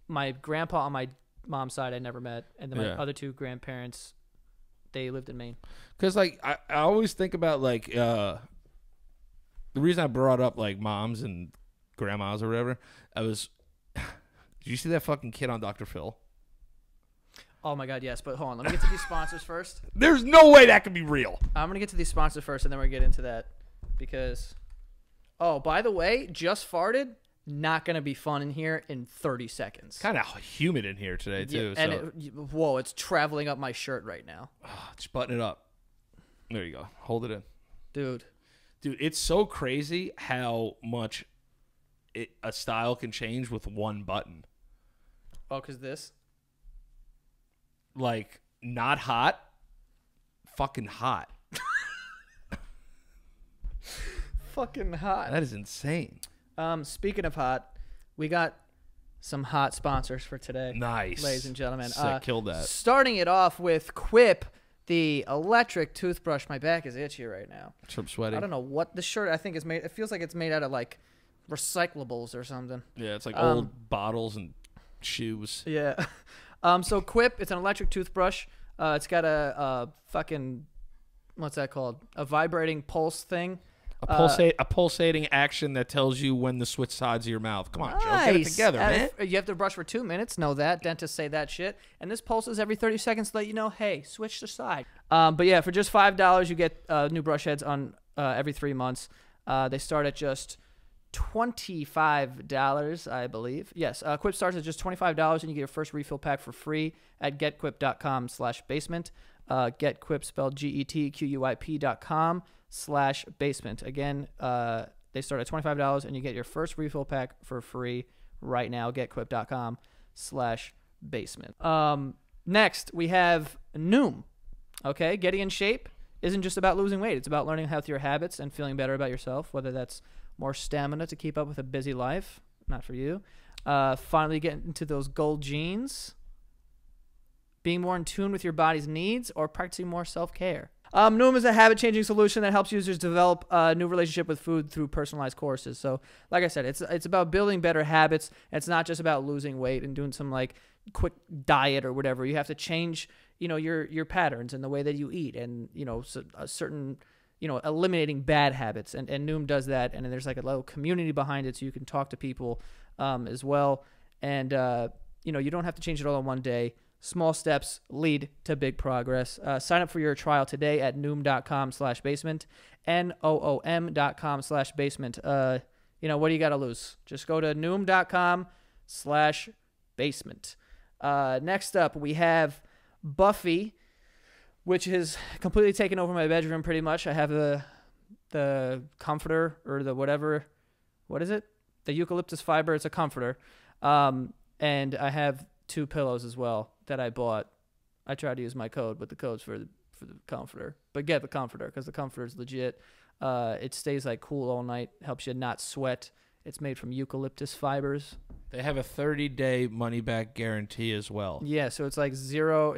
my grandpa on my mom's side I never met, and then my other two grandparents, they lived in Maine. Because like I always think about like the reason I brought up like moms and grandmas or whatever, did you see that fucking kid on Dr. Phil? Oh my God, yes. But hold on, let me get to these sponsors first. There's no way that could be real. I'm gonna get to these sponsors first, and then we're gonna get into that because. Oh, by the way, just farted. Not gonna be fun in here in 30 seconds. Kind of humid in here today too. Yeah, and so. it's traveling up my shirt right now, Just button it up. There you go. Hold it in, dude. Dude, it's so crazy how much a style can change with one button. Oh, cause this. Like not hot, fucking hot. Fucking hot. That is insane. Speaking of hot, we got some hot sponsors for today. Nice, ladies and gentlemen. Sick. Killed that. Starting it off with Quip, the electric toothbrush. My back is itchy right now. I'm sweating. I don't know what the shirt I think is made. It feels like it's made out of like recyclables or something. Yeah, it's like old bottles and shoes. Yeah. So Quip, it's an electric toothbrush. It's got a fucking, what's that called? A vibrating pulse thing A pulsating action that tells you when to switch sides of your mouth. Come on, Joe. Get it together, man. You have to brush for 2 minutes. Know that. Dentists say that shit. And this pulses every 30 seconds to let you know, hey, switch the side. But yeah, for just $5, you get new brush heads on every 3 months. They start at just $25, I believe. Yes, Quip starts at just $25, and you get your first refill pack for free at getquip.com/basement. Get Quip spelled GETQUIP.com/basement. Again, they start at $25 and you get your first refill pack for free right now. Getquip.com/basement. Next, we have Noom. Okay, getting in shape isn't just about losing weight. It's about learning healthier habits and feeling better about yourself, whether that's more stamina to keep up with a busy life. Not for you. Finally getting into those gold jeans. Being more in tune with your body's needs, or practicing more self-care. Noom is a habit-changing solution that helps users develop a new relationship with food through personalized courses. So, like I said, it's about building better habits. It's not just about losing weight and doing some like quick diet or whatever. You have to change, your patterns and the way that you eat, and a certain, eliminating bad habits. And Noom does that. And then there's like a little community behind it, so you can talk to people as well. And you don't have to change it all in one day. Small steps lead to big progress. Sign up for your trial today at noom.com/basement, NOOM.com/basement. What do you got to lose? Just go to noom.com/basement. Next up, we have Buffy, which has completely taken over my bedroom pretty much. I have the comforter, or the whatever. What is it? The eucalyptus fiber. It's a comforter. And I have 2 pillows as well that I bought. I tried to use my code, but the code's for the comforter. But get the comforter, because the comforter is legit. It stays like cool all night, helps you not sweat. It's made from eucalyptus fibers. They have a 30-day money-back guarantee as well. Yeah, so it's like zero.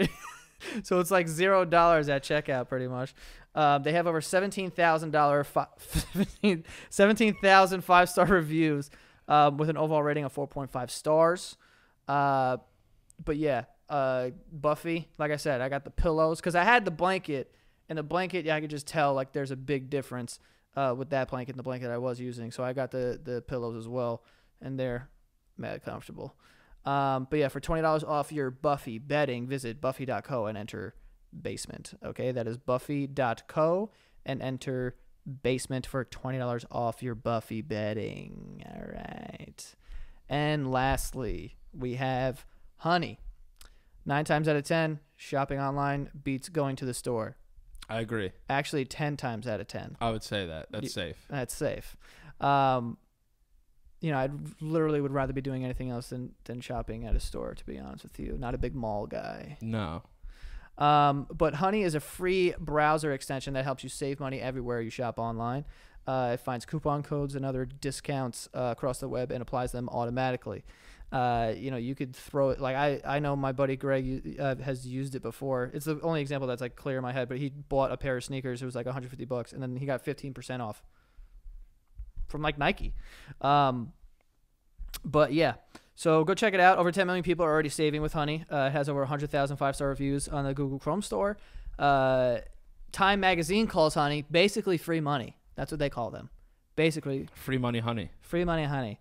So it's like $0 at checkout, pretty much. They have over 17,000 5-star reviews with an overall rating of 4.5 stars. But yeah, Buffy, like I said, I got the pillows because I had the blanket, and the blanket, I could just tell like there's a big difference with that blanket and the blanket I was using. So I got the pillows as well, and they're mad comfortable. But yeah, for $20 off your Buffy bedding, visit buffy.co and enter basement. Okay, that is buffy.co and enter basement for $20 off your Buffy bedding. All right. And lastly, we have Honey. 9 times out of 10, shopping online beats going to the store. I agree. Actually, 10 times out of 10. I would say that. That's safe. That's safe. I literally would rather be doing anything else than shopping at a store, to be honest with you. Not a big mall guy. No. But Honey is a free browser extension that helps you save money everywhere you shop online. It finds coupon codes and other discounts across the web and applies them automatically. You could throw it, like I know my buddy Greg has used it before. It's the only example that's like clear in my head, but he bought a pair of sneakers. It was like $150, and then he got 15% off from like Nike. But yeah, so go check it out. Over 10 million people are already saving with Honey. It has over 100,000 5-star reviews on the Google Chrome store. Time Magazine calls Honey basically free money. That's what they call them. Basically. Free money honey. Free money honey.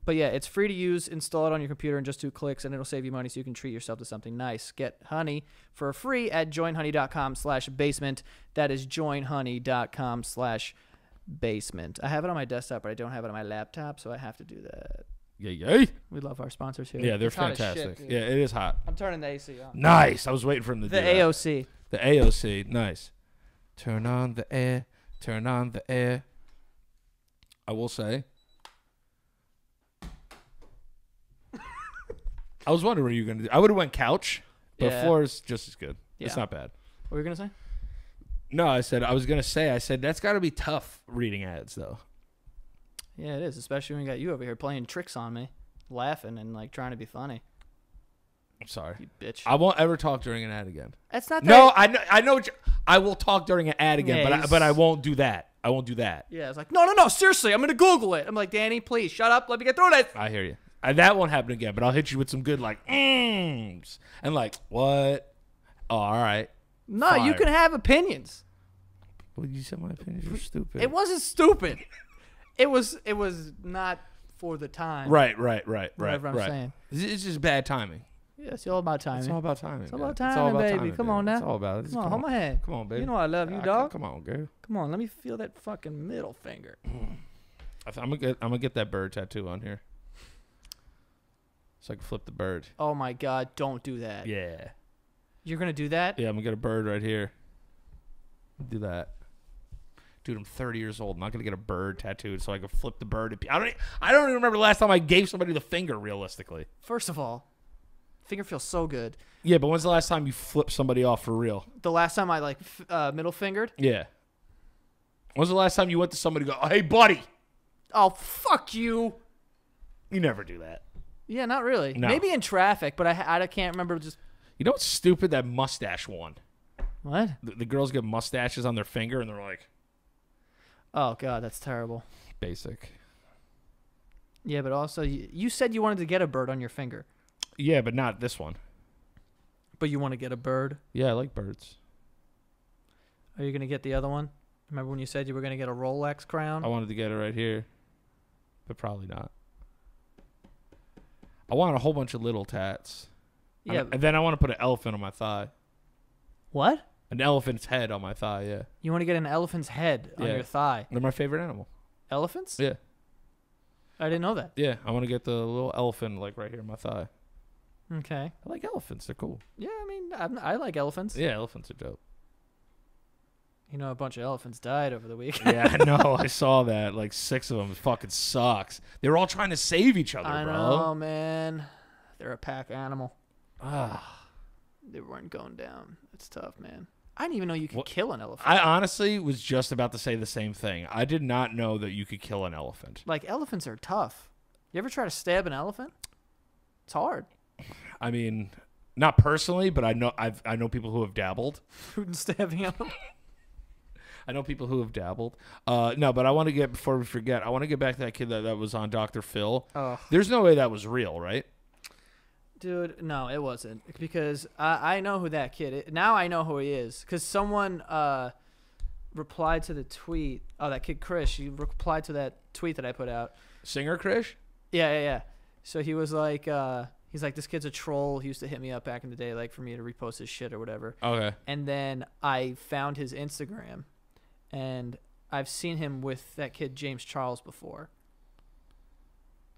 But yeah, it's free to use. Install it on your computer in just 2 clicks, and it'll save you money so you can treat yourself to something nice. Get Honey for free at joinhoney.com/basement. That is joinhoney.com/basement. I have it on my desktop, but I don't have it on my laptop, so I have to do that. Yay. We love our sponsors here. Yeah, they're It's hot as fantastic. shit, Yeah, it is hot. I'm turning the AC on. Nice. I was waiting for him to do The that. AOC. The AOC. Nice. Turn on the air. Turn on the air. I will say, I was wondering what you were going to do. I would have went couch, but Yeah. floor is just as good. Yeah. It's not bad. What were you going to say? No, I said that's got to be tough reading ads, though. Yeah, it is, especially when you got you over here playing tricks on me, laughing and like trying to be funny. I'm sorry. You bitch. I won't ever talk during an ad again. That's not that. No, I know. I will talk during an ad again, Yeah, but I won't do that. I won't do that. Yeah, it's like, no, seriously, I'm going to Google it. I'm like, Danny, please, shut up. Let me get through this. I hear you. That won't happen again, but I'll hit you with some good, like, and like, what? Oh, all right. No, you Fire. can have opinions. Well, you said my opinions were stupid. It wasn't stupid. It was not for the time. Right. Whatever I'm saying. It's just bad timing. Yeah, it's all about timing. It's all about timing. It's all about timing, baby. Come on now. It's all about it. Come on, hold my hand. Come on, baby. You know I love you, dog. Come on, girl. Come on, let me feel that fucking middle finger. I'm gonna get that bird tattoo on here, so I can flip the bird. Oh my God! Don't do that. Yeah. You're gonna do that? Yeah, I'm gonna get a bird right here. Do that. Dude, I'm 30 years old. I'm not gonna get a bird tattooed so I can flip the bird. I don't even remember the last time I gave somebody the finger. Realistically. First of all, finger feels so good. Yeah, but when's the last time you flipped somebody off for real? The last time I like middle fingered. Yeah. When's the last time you went to somebody and go, "Oh, hey, buddy"? Oh, fuck you. You never do that. Yeah, not really. No. Maybe in traffic, but I can't remember. Just you know what's stupid? That mustache one. what? The girls get mustaches on their finger and they're like, Oh God, that's terrible. basic. Yeah, but also you said you wanted to get a bird on your finger, Yeah, but not this one. but you want to get a bird. Yeah, I like birds. Are you gonna get the other one? Remember when you said you were gonna get a Rolex crown? I wanted to get it right here, but probably not. I want a whole bunch of little tats. Yeah. And then I want to put an elephant on my thigh. What? An elephant's head on my thigh, yeah. You want to get an elephant's head on Yeah. your thigh? They're my favorite animal. Elephants? Yeah. I didn't know that. Yeah, I want to get the little elephant like right here on my thigh. Okay. I like elephants. They're cool. Yeah, I mean, I like elephants. Yeah, elephants are dope. You know, a bunch of elephants died over the week. Yeah, I know. I saw that. Like 6 of them. It fucking sucks. They were all trying to save each other, I bro. know, man. They're a pack animal. Ah. They weren't going down. It's tough, man. I didn't even know you could What- kill an elephant. I honestly was just about to say the same thing. I did not know that you could kill an elephant. Like, elephants are tough. You ever try to stab an elephant? It's hard. I mean, not personally, but I know people who have dabbled. Stabbing them. I know people who have dabbled. No, but I want to get, before we forget, I want to get back to that kid that was on Dr. Phil. Oh. There's no way that was real, right? Dude, no, it wasn't. Because I know who that kid is. Now I know who he is. Because someone replied to the tweet. Oh, that kid Chris. She replied to that tweet that I put out. Singer Krish? Yeah. So he was like, he's like, this kid's a troll. He used to hit me up back in the day, like, for me to repost his shit or whatever. Okay. And then I found his Instagram. And I've seen him with that kid James Charles before.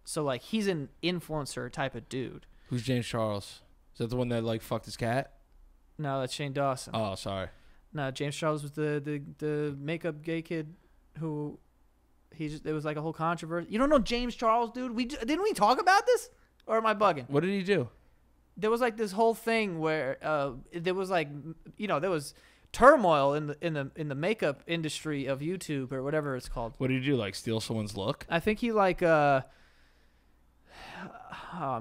So, like, he's an influencer type of dude. Who's James Charles? Is that the one that, like, fucked his cat? No, that's Shane Dawson. Oh, sorry. No, James Charles was the makeup gay kid who it was like a whole controversy. You don't know James Charles, dude? Didn't we talk about this? Or am I bugging? What did he do? There was like this whole thing where there was like, you know, there was turmoil in the makeup industry of YouTube or whatever it's called. What did he do? Like steal someone's look? I think he like oh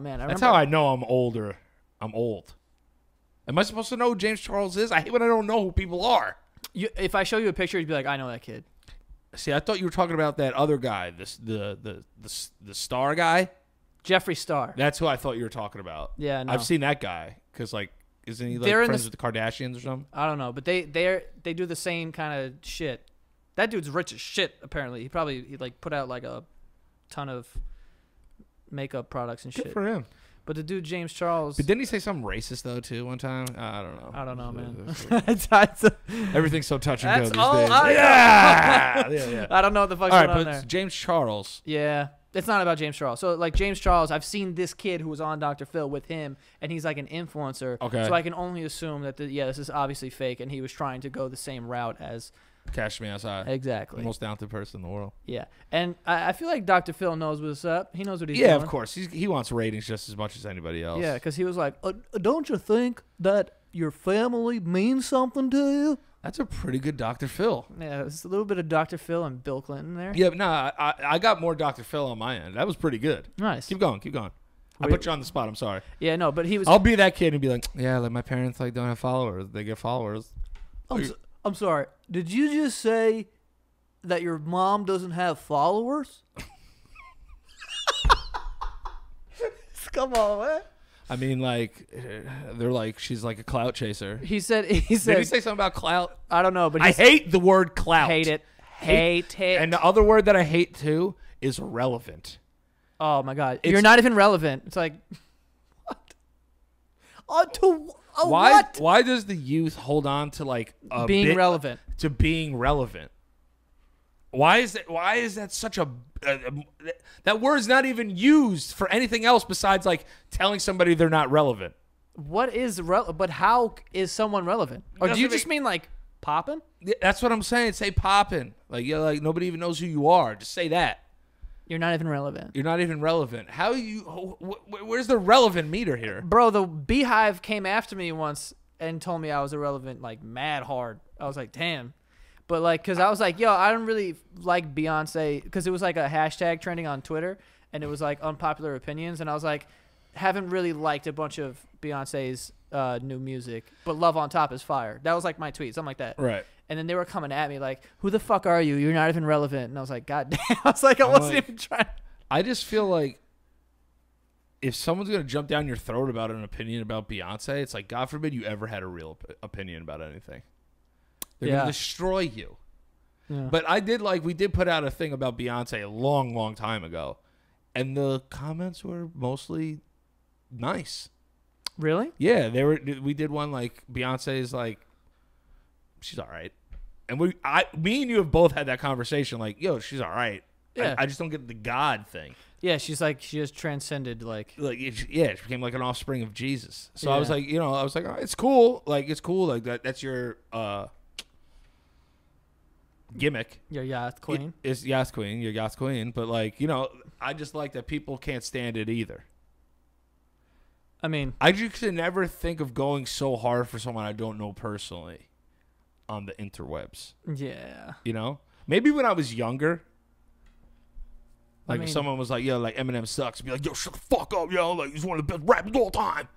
man, That's how I know I'm older. I'm old. Am I supposed to know who James Charles is? I hate when I don't know who people are. If I show you a picture, you'd be like, I know that kid. See, I thought you were talking about that other guy, the star guy. Jeffree Star. That's who I thought you were talking about. Yeah, no. I've seen that guy because, like, isn't he like They're in friends the- with the Kardashians or something? I don't know, but they do the same kind of shit. That dude's rich as shit. Apparently, he like put out like a ton of makeup products and Good shit. for him. But the dude James Charles, But didn't he say something racist though too one time? I don't know. I don't know, man. Everything's so touch and go That's these all days. I know. Yeah. I don't know what the fuck's All right, going on but there. James Charles. Yeah, it's not about James Charles. So like James Charles, I've seen this kid who was on Dr. Phil with him, and he's like an influencer. Okay. So I can only assume that this is obviously fake, and he was trying to go the same route as Cash me outside. exactly. The most talented person in the world. Yeah, and I feel like Dr. Phil knows what's up. He knows what he's Yeah, doing. of course. He wants ratings just as much as anybody else. Yeah, because he was like, don't you think that your family means something to you? That's a pretty good Dr. Phil. Yeah, it's a little bit of Dr. Phil and Bill Clinton there. Yeah, but no, I got more Dr. Phil on my end. That was pretty good. Nice. Keep going. I put you on the spot. I'm sorry. Yeah, no, but he was. I'll be that kid and be like, yeah, like my parents like don't have followers. They get followers. I'm sorry. Did you just say that your mom doesn't have followers? Come on, man. I mean, like, they're like, she's like a clout chaser. He said. Did he say something about clout? I don't know, but I hate the word clout. Hate it. Hate it. And the other word that I hate too is relevant. Oh my god, you're not even relevant. It's like, what? What? Why does the youth hold on to like being relevant? To being relevant. Why is that such a that word's not even used for anything else besides like telling somebody they're not relevant. What is but how is someone relevant? Or do you just mean like popping? That's what I'm saying. Say popping. Like like nobody even knows who you are. Just say that. You're not even relevant. You're not even relevant. How you? Where's the relevant meter here, bro? The Beehive came after me once and told me I was irrelevant, like mad hard. I was like, damn. But like, because I was like, yo, I don't really like Beyonce, because it was like a hashtag trending on Twitter, and it was like unpopular opinions, and I was like, haven't really liked a bunch of Beyonce's new music, but Love on Top is fire. That was like my tweet, something like that. Right. And then they were coming at me like, who the fuck are you? You're not even relevant. And I was like, God damn. I was like, I wasn't even trying. I just feel like if someone's going to jump down your throat about an opinion about Beyonce, it's like, God forbid you ever had a real opinion about anything. They're going to destroy you. Yeah. But we did put out a thing about Beyonce a long, long time ago. And the comments were mostly nice. Really? Yeah. We did one like, Beyonce's like, she's all right. And me and you have both had that conversation like, yo, she's all right. Yeah. I just don't get the God thing. Yeah, she's like, she has transcended she became like an offspring of Jesus. So I was like, oh, it's cool. Like, it's cool. Like that's your gimmick. Your yacht queen. It's yacht queen. Your yacht queen. But like, I just like that people can't stand it either. I mean, I just could never think of going so hard for someone I don't know personally on the interwebs. Yeah. Maybe when I was younger, like if someone was like, yo, like Eminem sucks, I'd be like, yo, shut the fuck up, yo, like he's one of the best rappers of all time.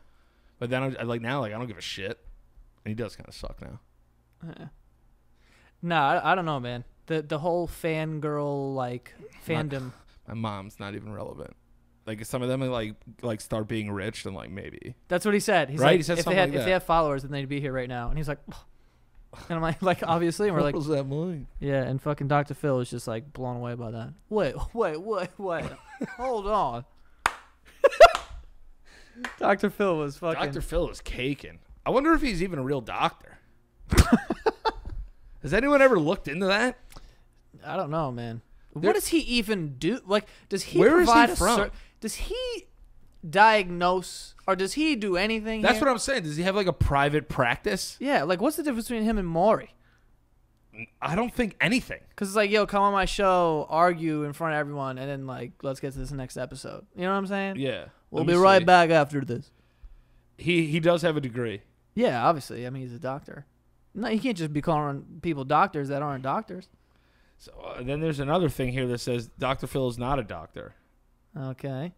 But then I like now, like I don't give a shit. And he does kind of suck now. No, I don't know, man. The whole fangirl like fandom. My mom's not even relevant. Like some of them like start being rich, and like maybe. That's what he said. He's right? Like, he said if they had followers, then they'd be here right now. And he's like, oh. And I'm like obviously, and we're like, what was that mean? Yeah, and fucking Dr. Phil was just like blown away by that. Wait, hold on. Dr. Phil was fucking. Dr. Phil is caking. I wonder if he's even a real doctor. Has anyone ever looked into that? I don't know, man. What does he even do? Like, does he Where provide is he from? Does he diagnose, or does he do anything? That's what I'm saying. Does he have like a private practice? Yeah, like what's the difference between him and Maury? I don't think anything. Because it's like, yo, come on my show, argue in front of everyone, and then like, let's get to this next episode. You know what I'm saying? Yeah. We'll be right back after this. He does have a degree. Yeah, obviously. I mean, he's a doctor. No, you can't just be calling people doctors that aren't doctors. So then there's another thing here that says Dr. Phil is not a doctor. Okay.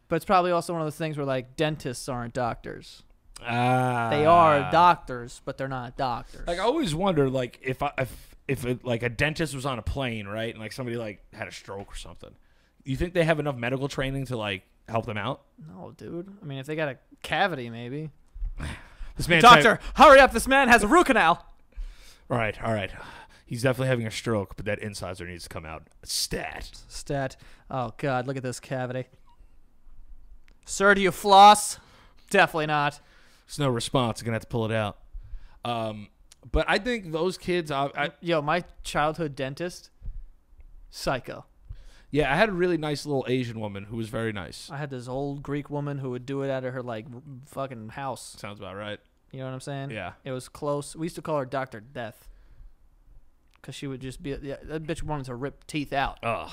But it's probably also one of those things where like dentists aren't doctors. They They are doctors, but they're not doctors. Like I always wonder, like if like a dentist was on a plane, right, and like somebody like had a stroke or something, you think they have enough medical training to like help them out? No, dude. I mean, if they got a cavity, maybe. This man, doctor, hurry up! This man has a root canal. All right. He's definitely having a stroke, but that incisor needs to come out. Stat. Oh God, look at this cavity. Sir, do you floss? Definitely not. There's no response. I'm gonna have to pull it out. But I think those kids. Yo, my childhood dentist, psycho. Yeah, I had a really nice little Asian woman who was very nice. I had this old Greek woman who would do it out of her like fucking house. Sounds about right. You know what I'm saying? Yeah. It was close. We used to call her Dr. Death. Because she would just be, that bitch wanted to rip teeth out. Ugh.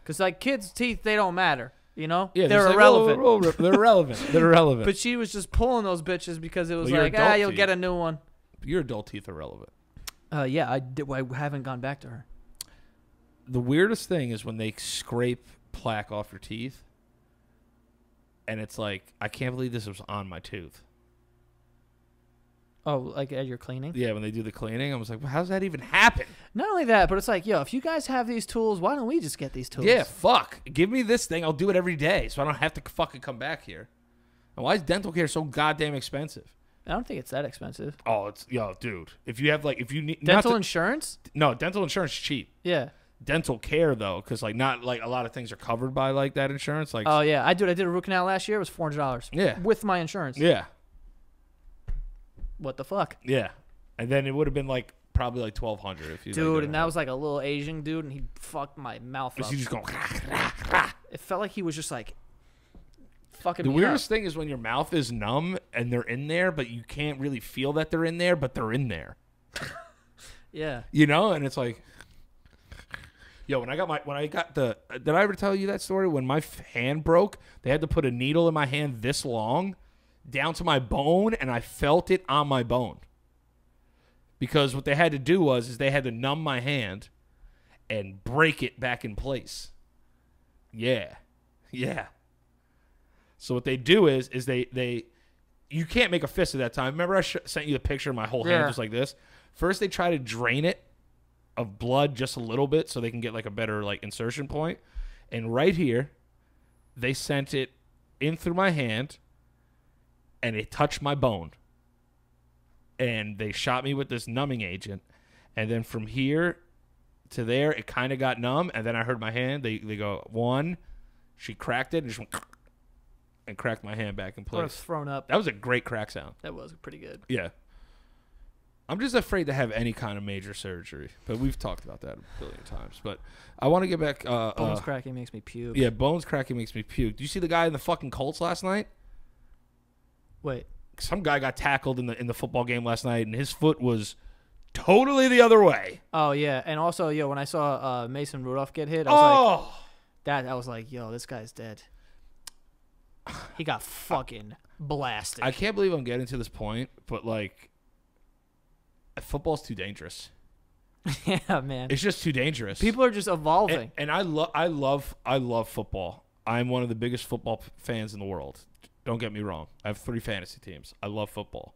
Because like kids' teeth, they don't matter. You know? Yeah, they're irrelevant. Like, they're irrelevant. They're irrelevant. But she was just pulling those bitches because it was like, you'll get a new one. Your adult teeth are relevant. Yeah, I haven't gone back to her. The weirdest thing is when they scrape plaque off your teeth, and it's like, I can't believe this was on my tooth. Oh, like at your cleaning? Yeah, when they do the cleaning, I was like, well, how does that even happen? Not only that, but it's like, yo, if you guys have these tools, why don't we just get these tools? Yeah, fuck. Give me this thing. I'll do it every day so I don't have to fucking come back here. And why is dental care so goddamn expensive? I don't think it's that expensive. Oh, dude. If you have if you need Dental insurance? No, dental insurance is cheap. Yeah. Dental care though, because not a lot of things are covered by that insurance. Oh yeah, I did a root canal last year. It was $400. Yeah. With my insurance. Yeah. What the fuck? Yeah. And then it would have been probably $1,200 if you. Dude, and that was a little Asian dude, and he fucked my mouth up. He just going. It felt like he was just fucking. The me weirdest up. thing is when your mouth is numb and they're in there, but you can't really feel that they're in there, but they're in there. Yeah. And it's like, yo, did I ever tell you that story? When my hand broke, they had to put a needle in my hand this long down to my bone, and I felt it on my bone. Because what they had to do is they had to numb my hand and break it back in place. Yeah. Yeah. So what they do is they you can't make a fist at that time. Remember I sent you a picture of my whole hand just like this? First they try to drain it of blood just a little bit so they can get a better insertion point. And right here, they sent it in through my hand and it touched my bone. And they shot me with this numbing agent. And then from here to there, it kind of got numb. And then I heard my hand. They go, one. She cracked it and just went and cracked my hand back in place. I would have thrown up. That was a great crack sound. That was pretty good. Yeah. I'm just afraid to have any kind of major surgery. But we've talked about that a billion times. But I want to get back. Bones cracking makes me puke. Yeah, bones cracking makes me puke. Do you see the guy in the fucking Colts last night? Wait. Some guy got tackled in the football game last night, and his foot was totally the other way. Oh yeah, and also when I saw Mason Rudolph get hit, I was I was like, yo, this guy's dead. He got fucking blasted. I can't believe I'm getting to this point, but football's too dangerous. Yeah, man. It's just too dangerous. People are just evolving. And I love football. I'm one of the biggest football fans in the world. Don't get me wrong. I have 3 fantasy teams. I love football.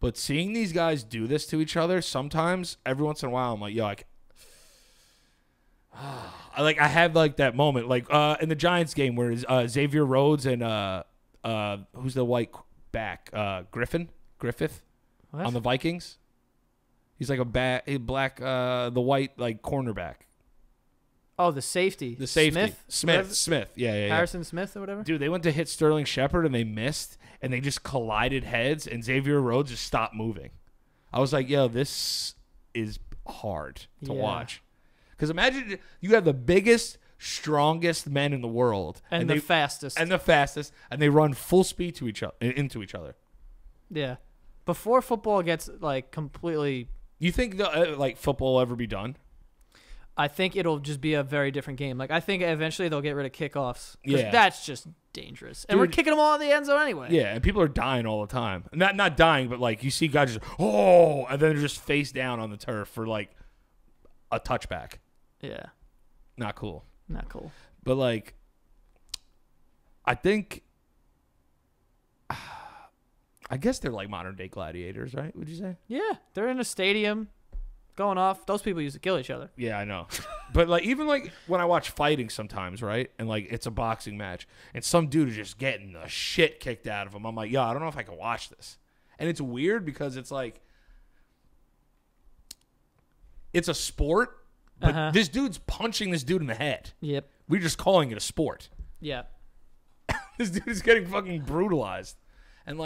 But seeing these guys do this to each other, sometimes, every once in a while, I'm like, yo, I have that moment. In the Giants game where Xavier Rhodes and who's the white back? Griffith What? On the Vikings. He's a black, the white cornerback. Oh, the safety. The safety. Smith. Yeah. Harrison Smith or whatever? Dude, they went to hit Sterling Shepard and they missed, and they just collided heads, and Xavier Rhodes just stopped moving. I was like, yo, this is hard to watch. Because imagine you have the biggest, strongest men in the world. And the fastest. And they run full speed to into each other. Yeah. Before football gets, completely... You think, football will ever be done? I think it'll just be a very different game. I think eventually they'll get rid of kickoffs. Yeah. That's just dangerous. And we're kicking them all in the end zone anyway. Yeah, and people are dying all the time. Not dying, but you see guys just, and then they're just face down on the turf for a touchback. Yeah. Not cool. Not cool. But I think, I guess they're modern day gladiators, right? Would you say? Yeah. They're in a stadium. Going off. Those people used to kill each other. Yeah, I know. But even when I watch fighting sometimes, right? And it's a boxing match and some dude is just getting the shit kicked out of him. I'm like, yo, I don't know if I can watch this. And it's weird because it's it's a sport, but this dude's punching this dude in the head. Yep. We're just calling it a sport. Yep. This dude is getting fucking brutalized. And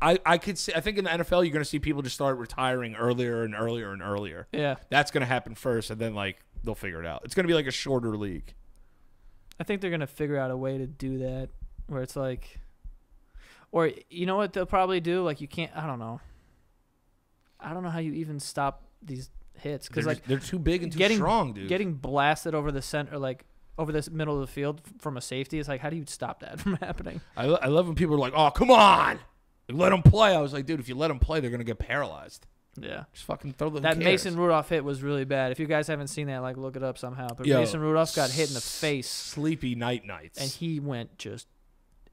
I could see. I think in the NFL, you're going to see people just start retiring earlier and earlier and earlier. Yeah, that's going to happen first, and then they'll figure it out. It's going to be a shorter league. I think they're going to figure out a way to do that, where it's or you know what they'll probably do? You can't. I don't know. I don't know how you even stop these hits because they're too big and too strong, dude. Getting blasted over the center, over this middle of the field from a safety is how do you stop that from happening? I love when people are like, "Oh, come on." Let them play. I was like, dude, if you let them play, they're going to get paralyzed. Yeah. Just fucking throw them. That Mason Rudolph hit was really bad. If you guys haven't seen that, look it up somehow. But Mason Rudolph got hit in the face. Sleepy nights. And he went just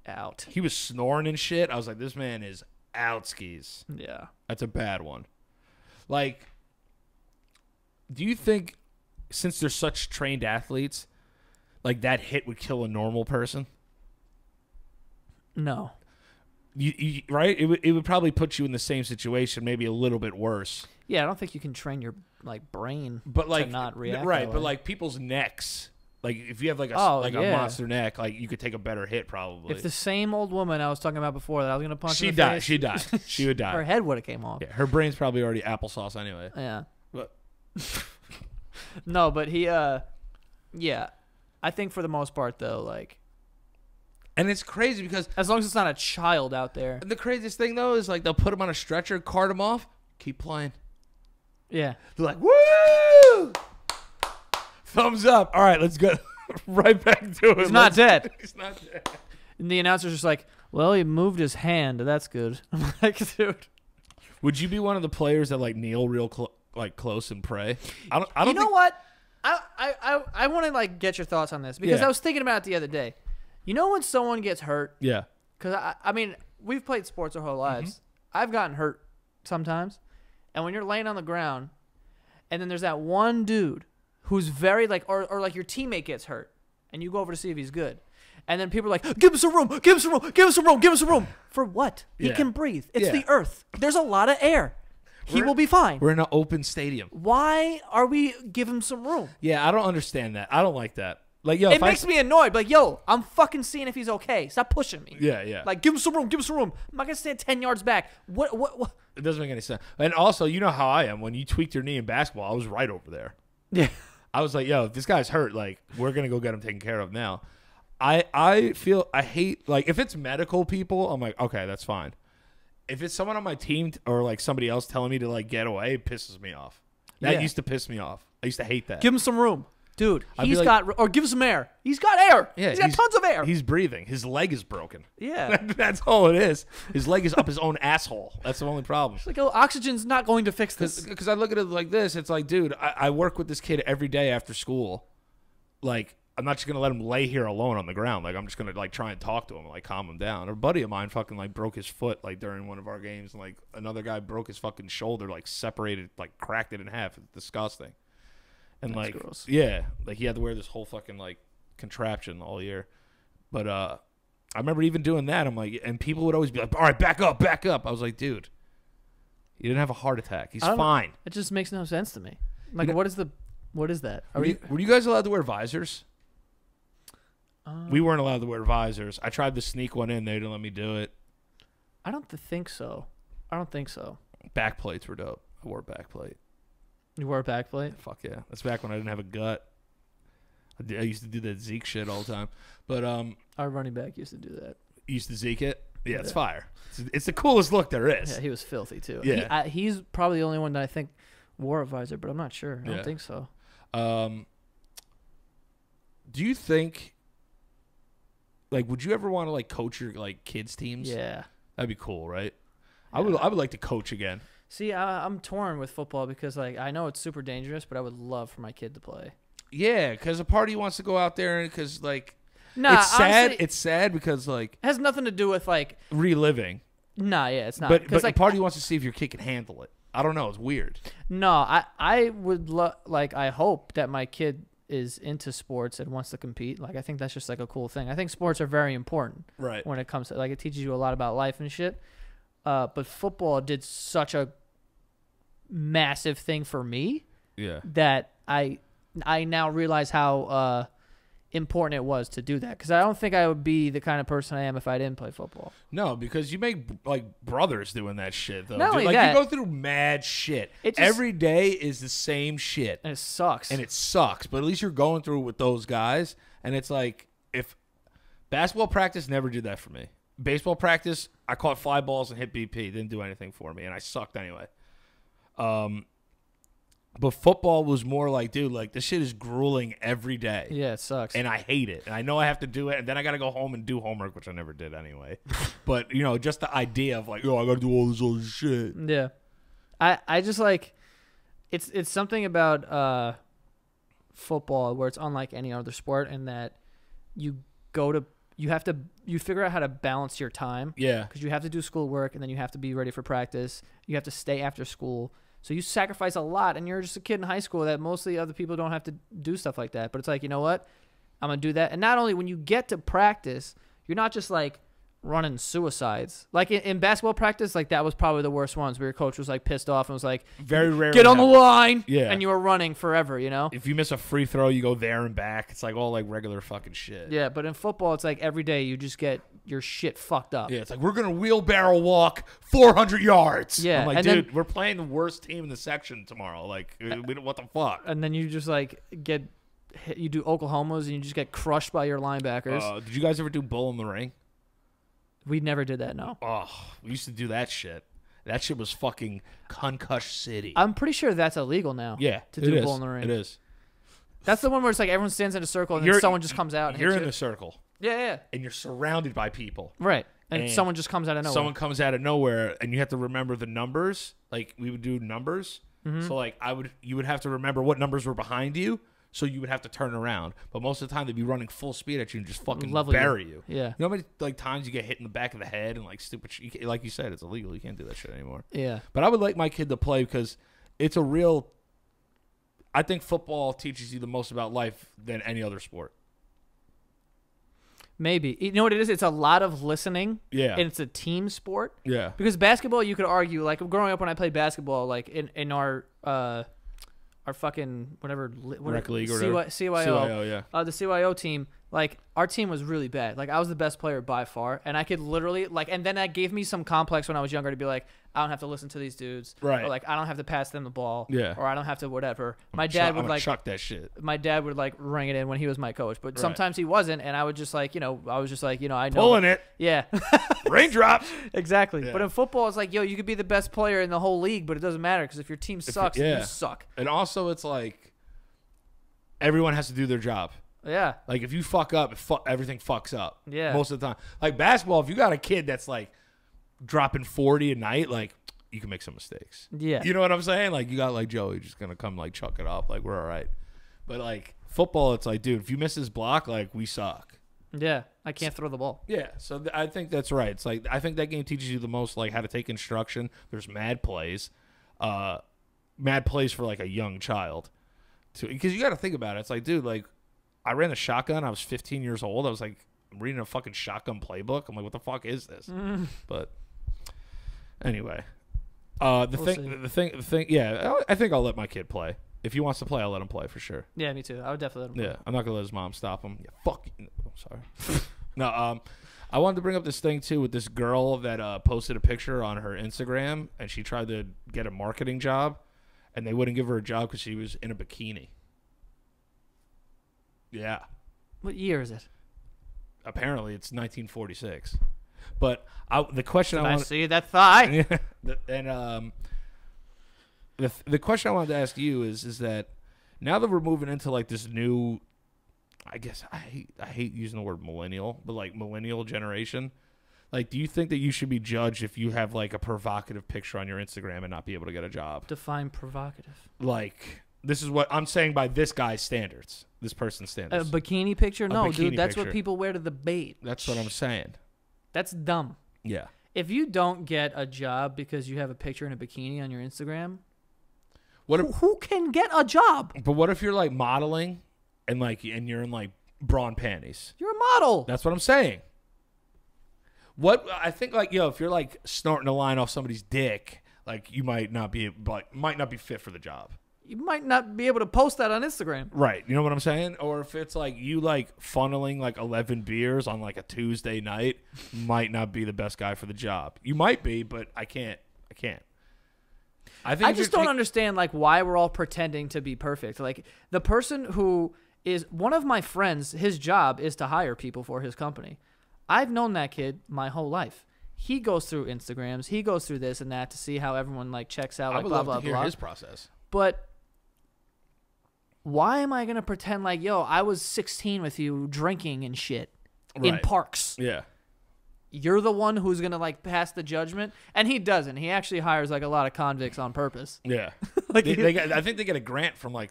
out. He was snoring and shit. I was like, this man is out skis. Yeah. That's a bad one. Do you think, since they're such trained athletes, that hit would kill a normal person? No. right? It would probably put you in the same situation, maybe a little bit worse. Yeah, I don't think you can train your brain but to not react. Right, that but way. people's necks, if you have a monster neck, you could take a better hit probably. If the same old woman I was talking about before that I was gonna punch, she in the died. face, She died. She would die. Her head would have came off. Yeah, her brain's probably already applesauce anyway. Yeah. But no, but he, yeah, I think for the most part though, and it's crazy because as long as it's not a child out there. the craziest thing though is they'll put him on a stretcher, cart him off, keep playing. Yeah. They're like, woo! Thumbs up. All right, let's go right back to it. He's not dead. He's not dead. And the announcer's just like, well, he moved his hand. That's good. I'm like, dude. Would you be one of the players that kneel real close and pray? I don't. You know what? I want to get your thoughts on this because Yeah. I was thinking about it the other day. You know when someone gets hurt? Yeah. Because I mean, we've played sports our whole lives. Mm-hmm. I've gotten hurt sometimes, and when you're laying on the ground, and then there's that one dude who's very or your teammate gets hurt, and you go over to see if he's good, and then people are like, "Give him some room, give him some room, give him some room, give him some room." For what? He Yeah. can breathe. It's Yeah. the earth. There's a lot of air. He will be fine. We're in an open stadium. Why are we give him some room? Yeah, I don't understand that. I don't like that. Yo, It makes me annoyed. Yo, I'm fucking seeing if he's okay. Stop pushing me. Yeah, yeah. Give him some room. Give him some room. I'm not gonna stand 10 yards back. What? It doesn't make any sense. And also, you know how I am. When you tweaked your knee in basketball, I was right over there. Yeah. I was like, yo, if this guy's hurt, we're gonna go get him taken care of now. I hate if it's medical people, I'm like, okay, that's fine. If it's someone on my team or somebody else telling me to get away, it pisses me off. That Yeah. used to piss me off. I used to hate that. Give him some room. Dude, I'd be he's like- or give him some air. He's got air. Yeah, he's got tons of air. He's breathing. His leg is broken. Yeah. That's all it is. His leg is up his own asshole. That's the only problem. Oxygen's not going to fix this. Because I look at it like this. It's dude, I work with this kid every day after school. I'm not just going to let him lay here alone on the ground. I'm just going to try and talk to him and calm him down. A buddy of mine fucking broke his foot during one of our games. And another guy broke his fucking shoulder, separated, cracked it in half. It's disgusting. And That's gross. yeah, he had to wear this whole fucking contraption all year. But I remember even doing that. I'm like, and people would always be like, all right, back up, back up. I was like, dude, he didn't have a heart attack. He's fine. It just makes no sense to me. What is that? Were you guys allowed to wear visors? We weren't allowed to wear visors. I tried to sneak one in. They didn't let me do it. I don't think so. Back plates were dope. I wore a back plate. You wore a back plate? Fuck yeah. That's back when I didn't have a gut. I used to do that Zeke shit all the time. But Our running back used to do that. you used to Zeke it? Yeah, it's Yeah. fire. It's the coolest look there is. Yeah, he was filthy too. Yeah. He's probably the only one that I think wore a visor, but I'm not sure. I Yeah. don't think so. Do you think would you ever want to coach your kids teams? Yeah. That'd be cool, right? Yeah. I would like to coach again. See, I'm torn with football because I know it's super dangerous, but I would love for my kid to play. Yeah, because a part of you wants to go out there and because Nah, it's sad. honestly, It's sad because it has nothing to do with reliving. Nah, yeah, it's not. But 'Cause, part of you wants to see if your kid can handle it. I don't know. It's weird. No, I would I hope that my kid is into sports and wants to compete. I think that's just a cool thing. I think sports are very important Right. when it comes to it teaches you a lot about life and shit. But football did such a massive thing for me Yeah. that I now realize how important it was to do that because I don't think I would be the kind of person I am if I didn't play football. No, because you make brothers doing that shit though. Not dude. only that, you go through mad shit. It just- Every day is the same shit. And it sucks. And it sucks, but at least you're going through it with those guys. And it's if basketball practice never did that for me. Baseball practice, I caught fly balls and hit BP. Didn't do anything for me, and I sucked anyway. But football was more dude, this shit is grueling every day. Yeah, it sucks. And I hate it. And I know I have to do it, and then I got to go home and do homework, which I never did anyway. But, just the idea of I got to do all this other shit. Yeah. I just it's something about football where it's unlike any other sport in that you figure out how to balance your time. Yeah. Because you have to do schoolwork and then you have to be ready for practice. You have to stay after school. So you sacrifice a lot and you're just a kid in high school that mostly other people don't have to do stuff like that. But it's you know what? I'm going to do that. And not only when you get to practice, you're not just running suicides. Like in basketball practice, like that was probably the worst ones where your coach was like pissed off and was like, very rare. Get on the line. Yeah. And you were running forever, you know? If you miss a free throw, you go there and back. It's like all like regular fucking shit. Yeah, but in football, it's like every day you just get your shit fucked up. Yeah, it's like we're going to wheelbarrow walk 400 yards. Yeah. I'm like, and dude, then, we're playing the worst team in the section tomorrow. Like, what the fuck? and then you just like you do Oklahomas and you just get crushed by your linebackers. Did you guys ever do bull in the ring? We never did that, no. Oh, we used to do that shit. That shit was fucking Concuss City. I'm pretty sure that's illegal now. Yeah, to do bull in the ring. It is. That's the one where it's like everyone stands in a circle and then someone just comes out. And you're hits in you. a circle. Yeah. And you're surrounded by people. Right. And someone just comes out of nowhere. Someone comes out of nowhere, and you have to remember the numbers. Like, we would do numbers. Mm-hmm. So, like, you would have to remember what numbers were behind you, so you would have to turn around. But most of the time, they'd be running full speed at you and just fucking bury you. Yeah. You know how many like times you get hit in the back of the head and like stupid shit? Like you said, it's illegal. You can't do that shit anymore. Yeah. But I would like my kid to play because it's a real. I think football teaches you the most about life than any other sport. Maybe. You know what it is? It's a lot of listening. Yeah. And it's a team sport. Yeah. Because basketball, you could argue, like growing up when I played basketball, like in our fucking whatever rec league or whatever. CYO, yeah. The CYO team, like our team was really bad. Like I was the best player by far, and I could literally like, and then that gave me some complex when I was younger to be like, I don't have to listen to these dudes, right? Or like I don't have to pass them the ball, yeah, or I don't have to whatever. My dad would like chuck that shit. My dad would like ring it in when he was my coach, but sometimes he wasn't, and I would just like, I know pulling it, yeah, raindrops, exactly. Yeah. But in football, it's like, you could be the best player in the whole league, but it doesn't matter because if your team sucks, then you suck. And also, it's like everyone has to do their job. Yeah. Like if you fuck up, everything fucks up. Yeah. Most of the time. Like basketball, if you got a kid that's like dropping 40 a night, like you can make some mistakes. Yeah. You know what I'm saying? Like you got like Joey just gonna come like chuck it up, like we're all right. But like football, it's like, dude, if you miss this block, like we suck. Yeah. I can't throw the ball. Yeah. So I think that's right. It's like I think that game teaches you the most, like how to take instruction. There's mad plays for like a young child. Because you got to think about it. It's like, dude, like I ran a shotgun. I was 15 years old. I was like, I'm reading a fucking shotgun playbook. I'm like, what the fuck is this? But anyway, the thing. Yeah, I think I'll let my kid play. If he wants to play, I'll let him play for sure. Yeah, me too. I would definitely let him play. Yeah, I'm not gonna let his mom stop him. Yeah, fuck you. I'm sorry. No, I wanted to bring up this thing too with this girl that posted a picture on her Instagram, and she tried to get a marketing job, and they wouldn't give her a job because she was in a bikini. Yeah. What year is it? Apparently, it's 1946. But the question I see that thigh. And the question I wanted to ask you is that now that we're moving into like this new, I guess I hate using the word millennial, but like millennial generation. Like, do you think that you should be judged if you have like a provocative picture on your Instagram and not be able to get a job? Define provocative. Like, this is what I'm saying by this guy's standards, this person's standards. A bikini picture? No, dude, that's picture. what people wear to the bait. That's what I'm saying. That's dumb. Yeah. If you don't get a job because you have a picture in a bikini on your Instagram, who can get a job? But what if you're like modeling and you're in like bra and panties? You're a model. That's what I'm saying. What I think, like, if you're like snorting a line off somebody's dick, like you might not be fit for the job. You might not be able to post that on Instagram. Right. You know what I'm saying? Or if it's like you like funneling like 11 beers on like a Tuesday night, might not be the best guy for the job. You might be, but I can't. I just don't understand like why we're all pretending to be perfect. Like the person who is one of my friends, his job is to hire people for his company. I've known that kid my whole life. He goes through Instagrams. He goes through this and that to see how everyone like checks out. Like, I would blah, love blah, to hear blah. his process. But why am I going to pretend like, I was 16 with you drinking and shit in parks? Yeah. You're the one who's going to like pass the judgment. And he doesn't. He actually hires like a lot of convicts on purpose. Yeah. Like I think they get a grant from like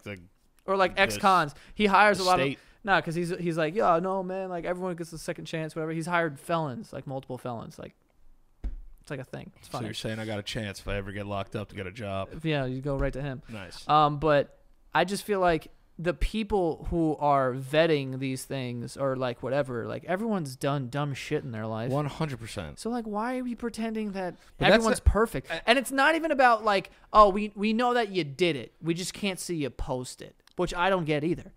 or like ex-cons. He hires a lot of... state. No, because he's like, no, man, like everyone gets a second chance, whatever. He's hired felons, like multiple felons. Like, it's like a thing. It's fine. So you're saying I got a chance if I ever get locked up to get a job? Yeah, you go right to him. Nice. But I just feel like the people who are vetting these things or like whatever, like everyone's done dumb shit in their life. 100%. So like, why are we pretending that But everyone's perfect? And it's not even about like, oh, we know that you did it. We just can't see you post it, which I don't get either.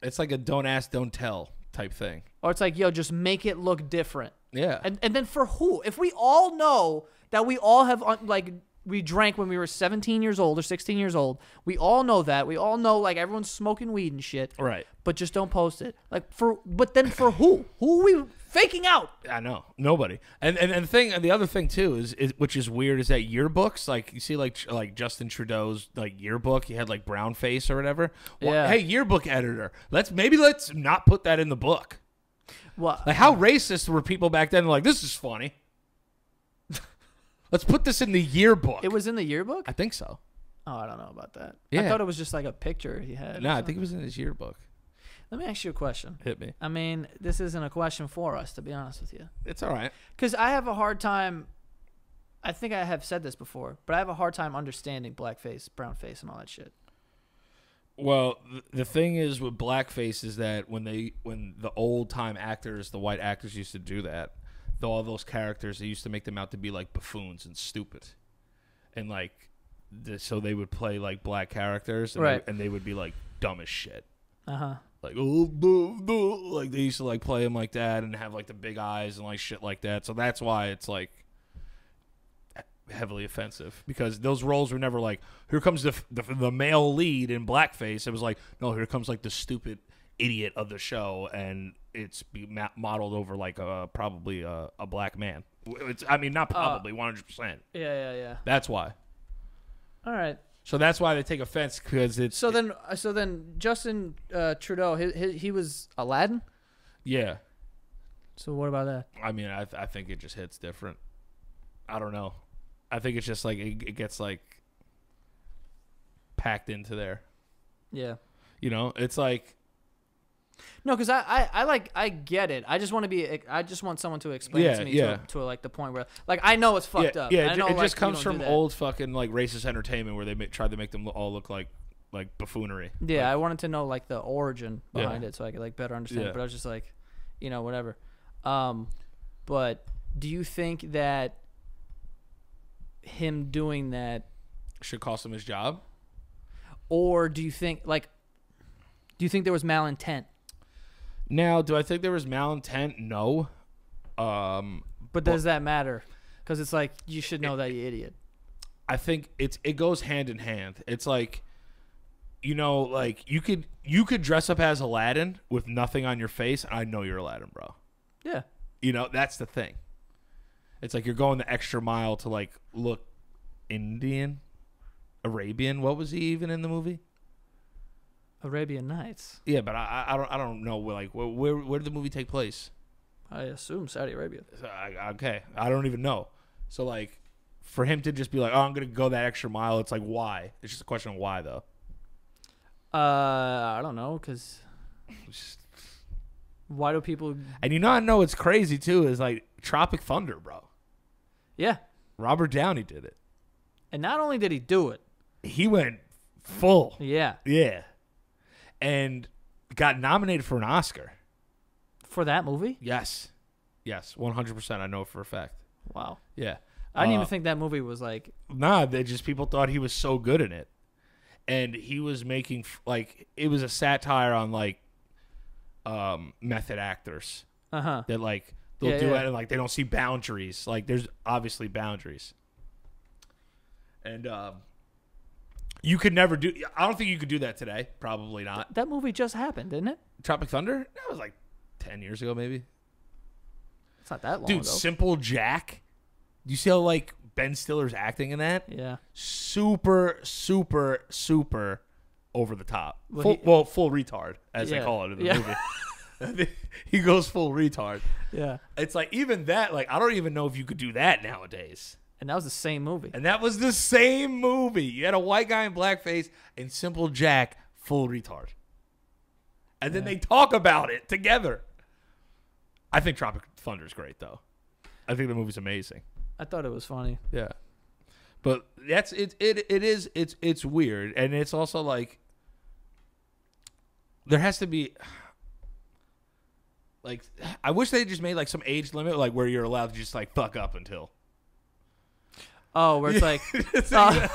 It's like a don't ask, don't tell type thing. Or it's like, yo, just make it look different. Yeah. And then for who? If we all know that we all have we drank when we were 17 years old or 16 years old. We all know that. We all know like everyone's smoking weed and shit. Right. But just don't post it. But then for who? Who are we faking out? I know. Nobody. And the other thing too is which is weird is that yearbooks, like you see like Justin Trudeau's like yearbook, he had like brown face or whatever. Well, Yeah. hey, yearbook editor, let's not put that in the book. Well, Like how racist were people back then? Like, this is funny. Let's put this in the yearbook. it was in the yearbook? I think so. Oh, I don't know about that. Yeah. I thought it was just like a picture he had. No, I think it was in his yearbook. Let me ask you a question. Hit me. I mean, this isn't a question for us, to be honest with you. It's all right. Because I have a hard time. I think I have said this before, but I have a hard time understanding blackface, brown face, and all that shit. Well, the thing is with blackface is that when the old time actors, the white actors used to do that, all those characters, they used to make them out to be like buffoons and stupid, and like so they would play like black characters, and right? they would be like dumb as shit. Like like they used to like play them like that and have like the big eyes and like shit like that. So that's why it's like heavily offensive, because those roles were never like, here comes the male lead in blackface. It was like, no, here comes like the stupid idiot of the show, and it's modeled over like probably a black man. I mean, not probably, 100%. Yeah. That's why. All right. So that's why they take offense, because it's so then Justin Trudeau, he was Aladdin. Yeah. So what about that? I mean, I think it just hits different. I don't know. I think it's just like it gets like packed into there. Yeah. You know, it's like. No, because I get it. I just want someone to explain it to me to like the point where like I know it's fucked up. Yeah, I know, it like, just comes from that. old fucking like racist entertainment where they tried to make them all look like buffoonery. Yeah, like, I wanted to know like the origin behind it so I could like better understand. Yeah. It. But I was just like, whatever. But do you think that him doing that should cost him his job, or do you think there was malintent? Now, do I think there was malintent? No. But does that matter? Because it's like you should know that, you idiot. I think it goes hand in hand. It's like, like you could dress up as Aladdin with nothing on your face, and I know you're Aladdin, bro. Yeah. That's the thing. It's like you're going the extra mile to like look Indian, Arabian. What was he even in the movie? Arabian Nights. Yeah, but I don't know like where did the movie take place? I assume Saudi Arabia. Okay, I don't even know. So like, for him to just be like, oh, I'm gonna go that extra mile, it's like, why? It's just a question of why, though. I don't know, because why do people? And I know it's crazy too. Is like Tropic Thunder, bro. Yeah, Robert Downey did it, and not only did he do it, he went full. Yeah. And got nominated for an Oscar. For that movie? Yes, 100%. I know for a fact. Wow. Yeah. I didn't even think that movie was like. Nah, people thought he was so good in it, and he was making like it was a satire on like method actors. That like they'll do it and like they don't see boundaries. Like there's obviously boundaries, and you could never do. I don't think you could do that today. Probably not. That movie just happened, didn't it? Tropic Thunder? That was like 10 years ago, maybe. It's not that long ago. Dude, Simple Jack. Do you see how like Ben Stiller's acting in that? Yeah. Super, super, super over the top. Full retard, as they call it in the movie. He goes full retard. Yeah. It's like even that. Like I don't even know if you could do that nowadays. And that was the same movie. And that was the same movie. You had a white guy in blackface and Simple Jack full retard. And then they talk about it together. I think Tropic Thunder is great, though. I think the movie's amazing. I thought it was funny. Yeah. But it's weird. And it's also like, there has to be like I wish they just made like some age limit like where you're allowed to just like fuck up until. Oh, where it's like, It's like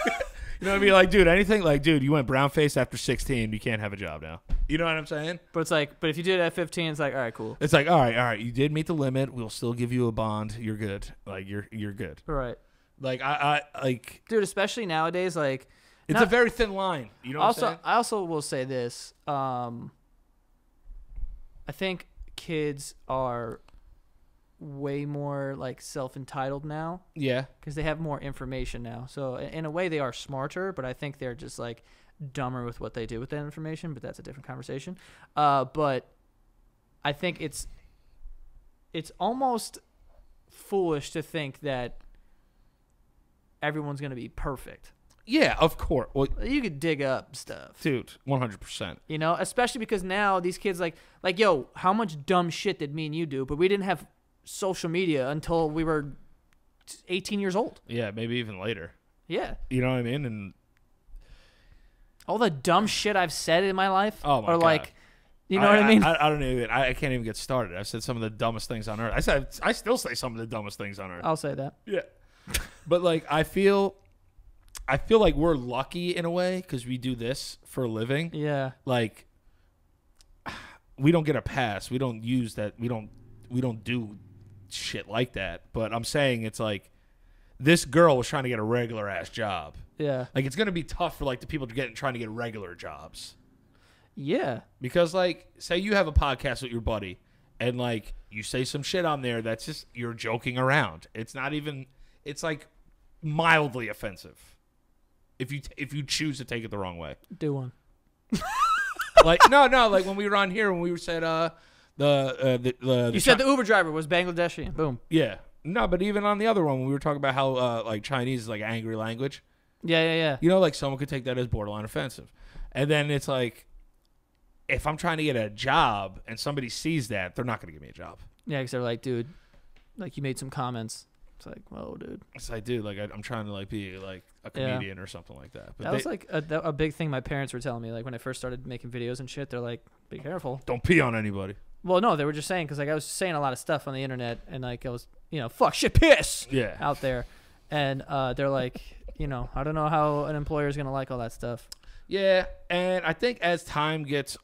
you know what I mean? Like, dude, anything like, dude, you went brown face after 16, you can't have a job now. You know what I'm saying? but it's like, but if you did it at 15, it's like, all right, cool. It's like, all right, you did meet the limit. We'll still give you a bond. You're good. Like, you're good. Right. Like, I like, Dude, especially nowadays, like, it's a very thin line. You know what I'm saying? I also will say this. I think kids are way more like self-entitled now Yeah. because they have more information now. So in a way, they are smarter, but I think they're just like dumber with what they do with that information. But that's a different conversation. But I think it's almost foolish to think that everyone's gonna be perfect. Yeah, of course. Well, You could dig up stuff. dude, 100%. You know, especially because now these kids like, yo, how much dumb shit did me and you do? But we didn't have social media until we were 18 years old. Yeah, maybe even later. Yeah. You know what I mean? And All the dumb shit I've said in my life. Oh, my or God. like, you know what I mean? I don't even. I can't even get started. I've said some of the dumbest things on earth. I still say some of the dumbest things on earth. I'll say that. Yeah. But like, I feel like we're lucky in a way because we do this for a living. Yeah. Like, we don't get a pass. We don't use that. We don't do shit like that. But I'm saying it's like this girl was trying to get a regular ass job. Yeah. Like, it's gonna be tough for like the people trying to get regular jobs. Yeah. Because like, say you have a podcast with your buddy, and like you say some shit on there that's just you're joking around. It's not even. It's like mildly offensive. If you choose to take it the wrong way. Do one. Like no, like when we were on here when we said You said the Uber driver was Bangladeshi. Boom. yeah. No, but even on the other one when we were talking about how like Chinese is like angry language. Yeah. You know, like someone could take that as borderline offensive. And then it's like if I'm trying to get a job and somebody sees that, they're not going to give me a job. Yeah, because they're like, dude, like you made some comments. It's like, whoa, dude. It's like, dude, like I'm trying to like be like a comedian or something like that. But that was like a big thing my parents were telling me. Like when I first started making videos and shit, they're like, be careful. Don't pee on anybody. Well, no, they were just saying because like I was saying a lot of stuff on the internet and like I was, fuck, shit, piss out there. And they're like, I don't know how an employer is going to like all that stuff. Yeah, and I think as time goes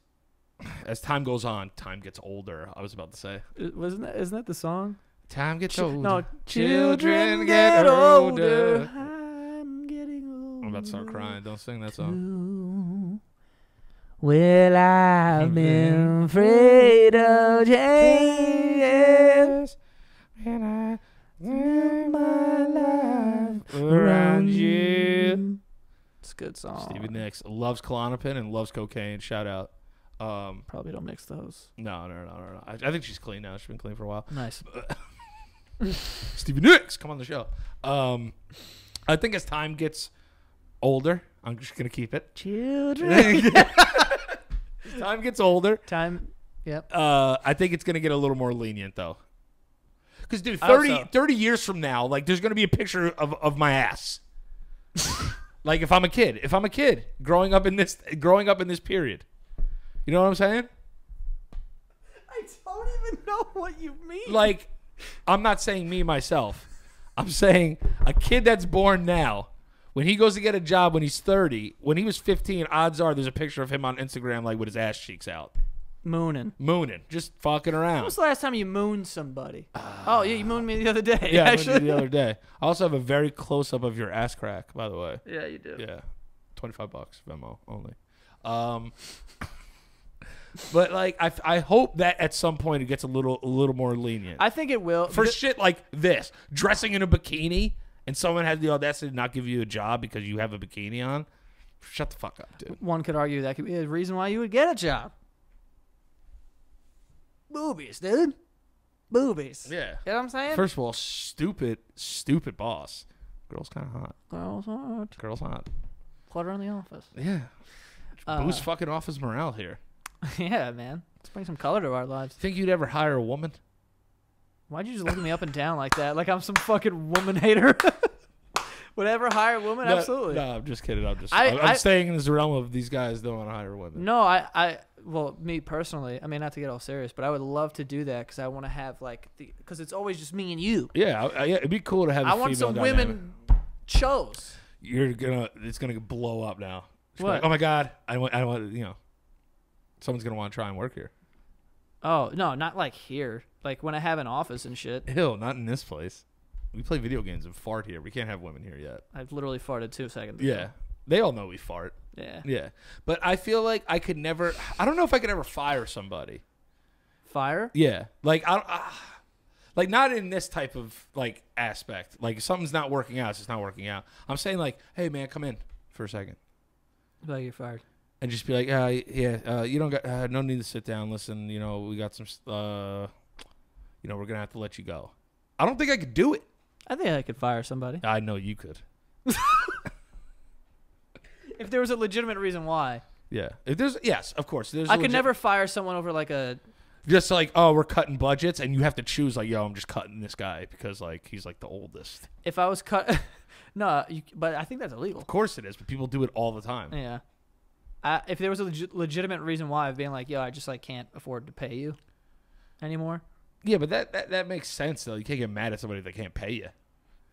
on, time gets older. I was about to say. Isn't that the song? Time gets older. No, children get older. I'm getting older. I'm about to start crying. Don't sing that song. Well, I've been afraid of change, and I live my life around you. It's a good song. Stevie Nicks loves Klonopin and loves cocaine. Shout out. Probably don't mix those. No. I think she's clean now. She's been clean for a while. Nice. Stevie Nicks, come on the show. I think as time gets older, I'm just gonna keep it. Children. As time gets older. Yep. I think it's gonna get a little more lenient though. Because dude, 30 years from now, like there's gonna be a picture of my ass. Like if I'm a kid growing up in this period. You know what I'm saying? I don't even know what you mean. Like, I'm not saying me myself. I'm saying a kid that's born now, when he goes to get a job when he's 30, when he was 15, odds are there's a picture of him on Instagram like with his ass cheeks out. Mooning. Just fucking around. When was the last time you mooned somebody? Oh, yeah, you mooned me the other day. Yeah, actually. the other day. I also have a very close up of your ass crack, by the way. Yeah, you do. Yeah, $25 Venmo only. But like, I hope that at some point it gets a little more lenient. I think it will. For shit like this, dressing in a bikini, and someone has the audacity to not give you a job because you have a bikini on. Shut the fuck up, dude. One could argue that could be a reason why you would get a job. Boobies, dude. Boobies. Yeah. You know what I'm saying? First of all, stupid boss. Girl's kind of hot. Girls hot. Put her in the office. Yeah. Boost fucking office morale here. Yeah, man. Let's bring some color to our lives. Think you'd ever hire a woman? Why'd you just look at me up and down like that? Like I'm some fucking woman hater. Whatever, hire a woman, absolutely. No, I'm just kidding. I'm staying in this realm of these guys don't want to hire women. No, well, me personally, I mean, not to get all serious, but I would love to do that because I want to have like because it's always just me and you. Yeah, it'd be cool to have. I want some women shows. It's gonna blow up now. What? Like, oh my god, I want someone's gonna want to try and work here. Oh no, not like here. Like when I have an office and shit. Ew, not in this place. We play video games and fart here. We can't have women here yet. I've literally farted 2 seconds ago. Yeah. They all know we fart. Yeah. Yeah. But I feel like I don't know if I could ever fire somebody. Fire? Yeah. Like, like not in this type of, like, aspect. Like, if something's not working out, it's just not working out. I'm saying, like, hey, man, come in for a second. Like you're fired. And just be like, you don't got, no need to sit down. Listen, we got some, we're going to have to let you go. I don't think I could do it. I think I could fire somebody. I know you could. If there was a legitimate reason why. Yeah. Yes, of course. I could never fire someone over like a... Just like, oh, we're cutting budgets, and you have to choose like, yo, I'm just cutting this guy because like he's like the oldest. If I was cut... No, but I think that's illegal. Of course it is, but people do it all the time. Yeah. If there was a legitimate reason why, of being like, yo, I just like can't afford to pay you anymore. Yeah, but that makes sense though. You can't get mad at somebody that can't pay you.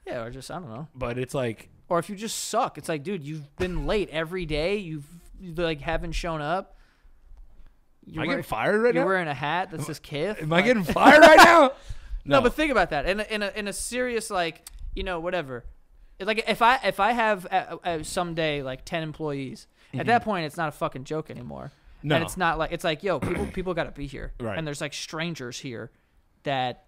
Yeah, or just I don't know. But it's like, or if you just suck, it's like, dude, you've been late every day. You like haven't shown up. Am I getting fired right now? You're wearing a hat that says Kif. Am I getting fired right now? No, but think about that. In a serious like whatever. Like if I have someday like 10 employees, at that point it's not a fucking joke anymore. No. And it's not like it's like, yo, people got to be here. Right. And there's like strangers here that.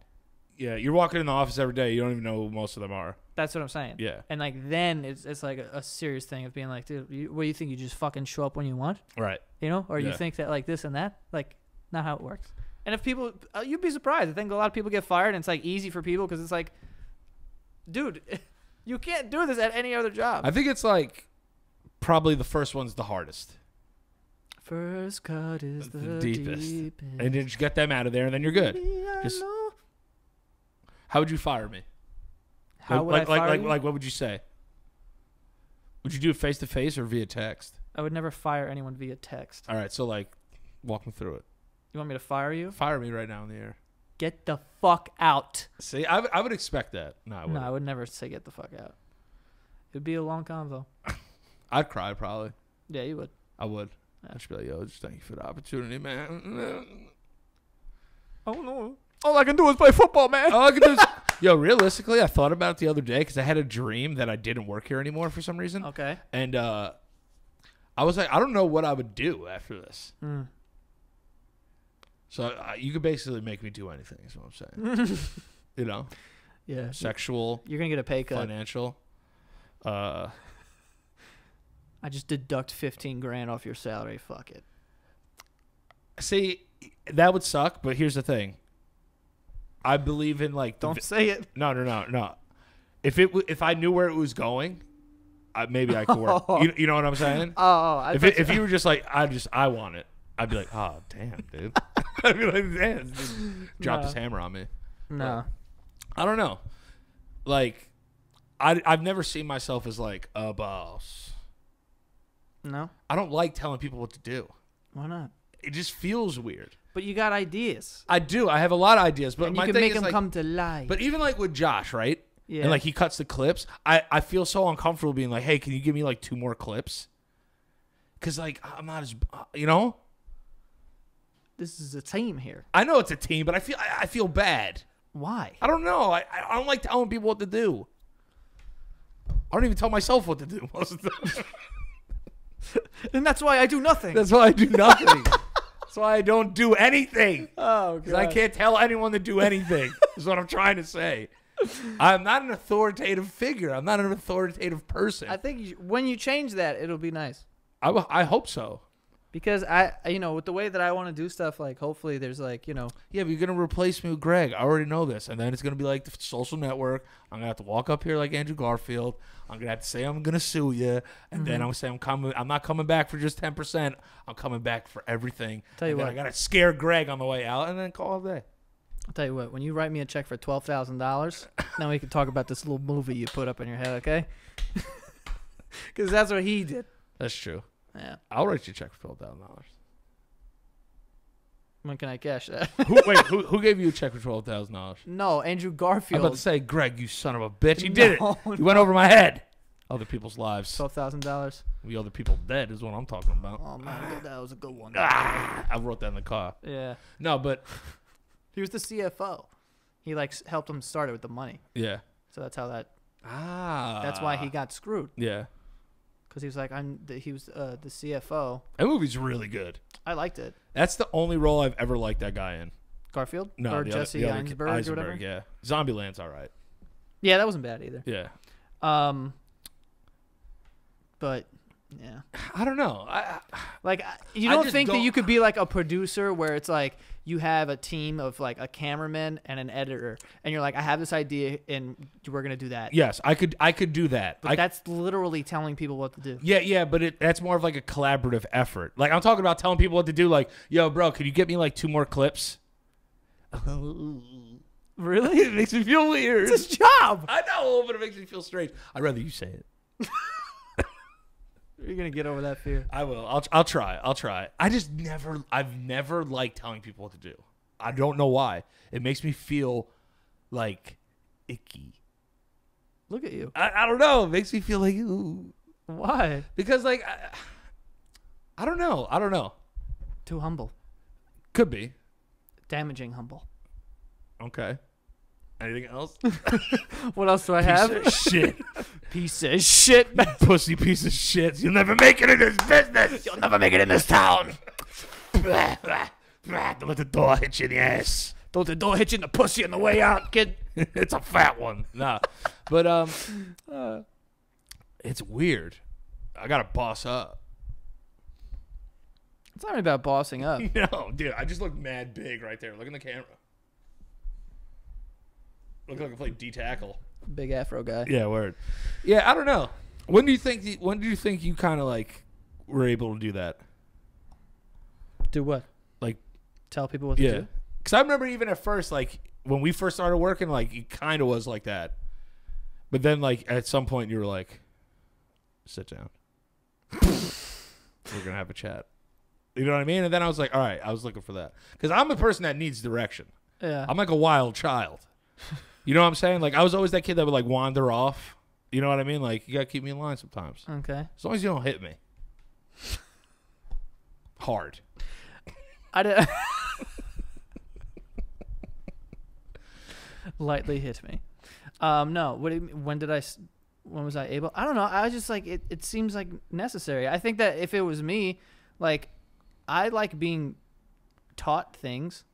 Yeah, you're walking in the office every day. You don't even know who most of them are. That's what I'm saying. Yeah. And like then it's like a serious thing of being like, dude, what do you think? You just fucking show up when you want? Right. Or you think that like this and that? Like not how it works. And if people, you'd be surprised. I think a lot of people get fired and it's like easy for people because it's like, dude, you can't do this at any other job. I think it's like probably the first one's the hardest. First cut is the deepest. And then just get them out of there and then you're good. How would you fire me? How would I fire you? Like, what would you say? Would you do it face to face or via text? I would never fire anyone via text. All right, so like, walk me through it. You want me to fire you? Fire me right now in the air. Get the fuck out. See, I would expect that. No, I would never say get the fuck out. It'd be a long convo. I'd cry probably. Yeah, you would. I would. Yeah. I'd just be like, yo, just thank you for the opportunity, man. Oh no. All I can do is play football, man. All I can do is... Yo, realistically, I thought about it the other day because I had a dream that I didn't work here anymore for some reason. Okay. And I was like, I don't know what I would do after this. Mm. So you could basically make me do anything is what I'm saying. Yeah. Sexual. You're going to get a pay cut. Financial. I just deduct 15 grand off your salary. Fuck it. See, that would suck, but here's the thing. I believe in like. Don't say it. No. If I knew where it was going, maybe I could work. You know what I'm saying? Oh, if you were just like I want it, I'd be like, oh damn, dude. I'd be like, damn, just dropped his hammer on me. No, but I don't know. Like, I've never seen myself as like a boss. No, I don't like telling people what to do. Why not? It just feels weird. But you got ideas. I do. I have a lot of ideas. But and my you can thing make is them like, come to life. But even like with Josh, right? Yeah. And like he cuts the clips. I feel so uncomfortable being like, hey, can you give me like 2 more clips? Because like I'm not as This is a team here. I know it's a team, but I feel bad. Why? I don't know. I don't like telling people what to do. I don't even tell myself what to do most of the time. And that's why I do nothing. That's why I do nothing. That's why I don't do anything. Oh, because I can't tell anyone to do anything. Is what I'm trying to say. I'm not an authoritative figure. I'm not an authoritative person. I think when you change that, it'll be nice. I hope so. Because with the way that I want to do stuff, like hopefully there's like, Yeah, but you're gonna replace me with Greg. I already know this, and then it's gonna be like the Social Network. I'm gonna have to walk up here like Andrew Garfield. I'm gonna have to say I'm gonna sue you, and then I'm gonna say I'm coming. I'm not coming back for just 10%. I'm coming back for everything. Tell you what, I gotta scare Greg on the way out, and then call it a day. I'll tell you what. When you write me a check for $12,000, now we can talk about this little movie you put up in your head, okay? Because that's what he did. That's true. Yeah. I'll write you a check for $12,000. When can I cash that? Who gave you a check for $12,000? No, Andrew I'm Garfield. about to say, Greg, you son of a bitch. You did it. No, You went over my head. Other people's lives. $12,000. We other people dead is what I'm talking about. Oh man, that was a good one. I wrote that in the car. Yeah. No, but He was the CFO. He like helped him start it with the money. yeah. So that's how that. Ah. That's why he got screwed. Yeah. Because he was like, he was the CFO. That movie's really good. I liked it. That's the only role I've ever liked that guy in. Garfield? No, Or the Jesse other Eisenberg or whatever? Yeah. Zombieland's all right. Yeah, that wasn't bad either. Yeah. But yeah, I don't know. you I don't just think that don't- you could be like a producer where it's like you have a team of like a cameraman and an editor, and you're like, I have this idea and we're gonna do that. Yes, I could do that. But that's literally telling people what to do. Yeah, but that's more of like a collaborative effort. Like I'm talking about telling people what to do. Like, yo, bro, could you get me like 2 more clips? Really? It makes me feel weird. It's his job. I know, but it makes me feel strange. I'd rather you say it. You're gonna get over that fear. I will. I'll try. I've never liked telling people what to do. I don't know why. It makes me feel like icky. Look at you. I don't know. It makes me feel like, ooh. Why? Because like, I don't know. Too humble. Could be. Damaging humble. Okay. Anything else? What else do I have? Piece of shit. Piece of shit. Pussy piece of shit. You'll never make it in this business. You'll never make it in this town. Don't let the door hit you in the ass. Don't the door hit you in the pussy on the way out, kid. It's a fat one. Nah. But it's weird. I gotta boss up. It's not even about bossing up. No, dude, I just look mad big right there. Look in the camera. Look like I play D tackle. Big afro guy. Yeah, word. Yeah, I don't know. When do you think you kind of like were able to do that? Do what? Like, tell people what to do? Because I remember even at first, like when we first started working, like it kind of was like that. But then, like at some point, you were like, "Sit down. We're gonna have a chat." You know what I mean? And then I was like, "All right." I was looking for that because I'm a person that needs direction. Yeah. I'm like a wild child. You know what I'm saying? Like I was always that kid that would like wander off. You know what I mean? Like you gotta keep me in line sometimes. Okay. As long as you don't hit me hard. I did. Lightly hit me. No. What do you mean, when was I able? I don't know. I was just like it seems like necessary. I think that if it was me, like I like being taught things.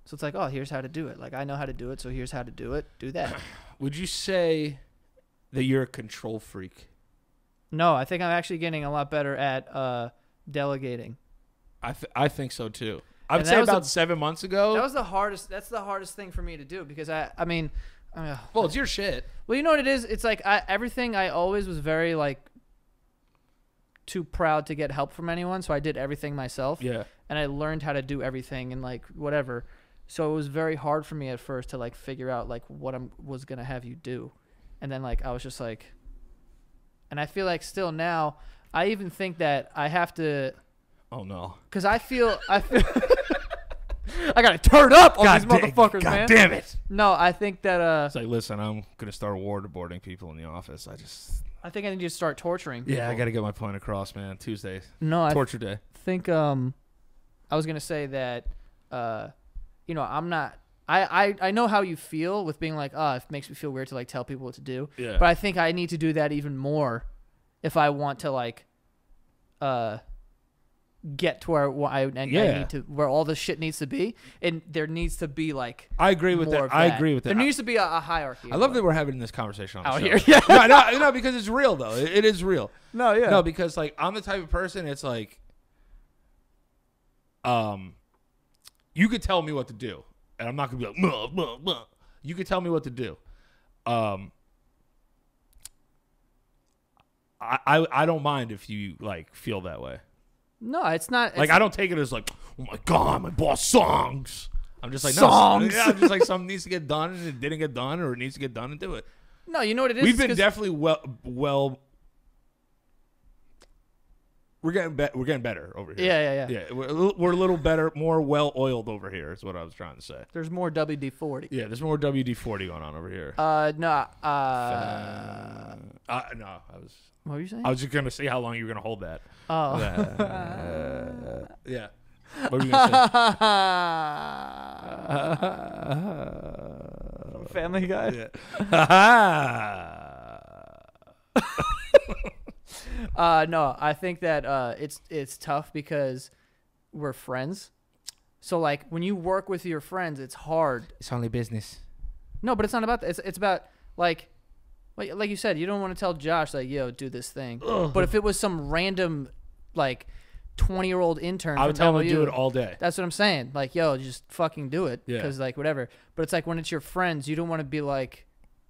So it's like, oh, here's how to do it. Like I know how to do it, so here's how to do it. Do that. Would you say that you're a control freak? No, I think I'm actually getting a lot better at delegating. I think so too. I would And say that was about a- 7 months ago. That was the hardest. That's the hardest thing for me to do because I mean, well, it's your shit. well, you know what it is? It's like everything I always was very like too proud to get help from anyone, so I did everything myself. Yeah. And I learned how to do everything and like whatever. So it was very hard for me at first to like figure out like what I was going to have you do. And then like I was just like, and I feel like still now I even think that I have to. Oh no. Cuz I feel I got to turn up on these motherfuckers, man. God damn it. No, I think that It's like, listen, I'm going to start waterboarding people in the office. I think I need to start torturing people. Yeah, I got to get my point across, man. Tuesday. No, Torture day. think I was going to say that you know, I'm not I know how you feel with being like, oh, it makes me feel weird to like tell people what to do. Yeah. But I think I need to do that even more if I want to like get to where I need to where all this shit needs to be, and there needs to be like I agree with more that. of I agree with that. There needs to be a hierarchy. I love that we're having this conversation on the out show. here. Yeah. No, because it's real though. It is real. No, yeah. No, because like I'm the type of person. It's like, you could tell me what to do, and I'm not gonna be like, "Muh, muh, muh." You could tell me what to do. I don't mind if you like feel that way. No, it's not. Like I don't take it as like, oh my god, my boss songs. I'm just like, songs. No, yeah, I'm just like, something needs to get done and it didn't get done, or it needs to get done and do it. No, you know what it is? We've been definitely well. We're getting better over here. Yeah. We're a little better, more well oiled over here. Is what I was trying to say. There's more WD-40. Yeah, there's more WD-40 going on over here. No. No, I was. What were you saying? I was just gonna see how long you were gonna hold that. Oh. Yeah. What were you gonna say? Family Guy. No, I think that it's tough because we're friends. So like when you work with your friends, it's hard. It's only business. No, but it's not about that. It's about like you said, you don't want to tell Josh like, yo, do this thing. Ugh. But if it was some random like 20-year-old intern, I would tell him to do it all day. That's what I'm saying. Like, yo, just fucking do it. Yeah. Because like whatever. But it's like when it's your friends, you don't want to be like.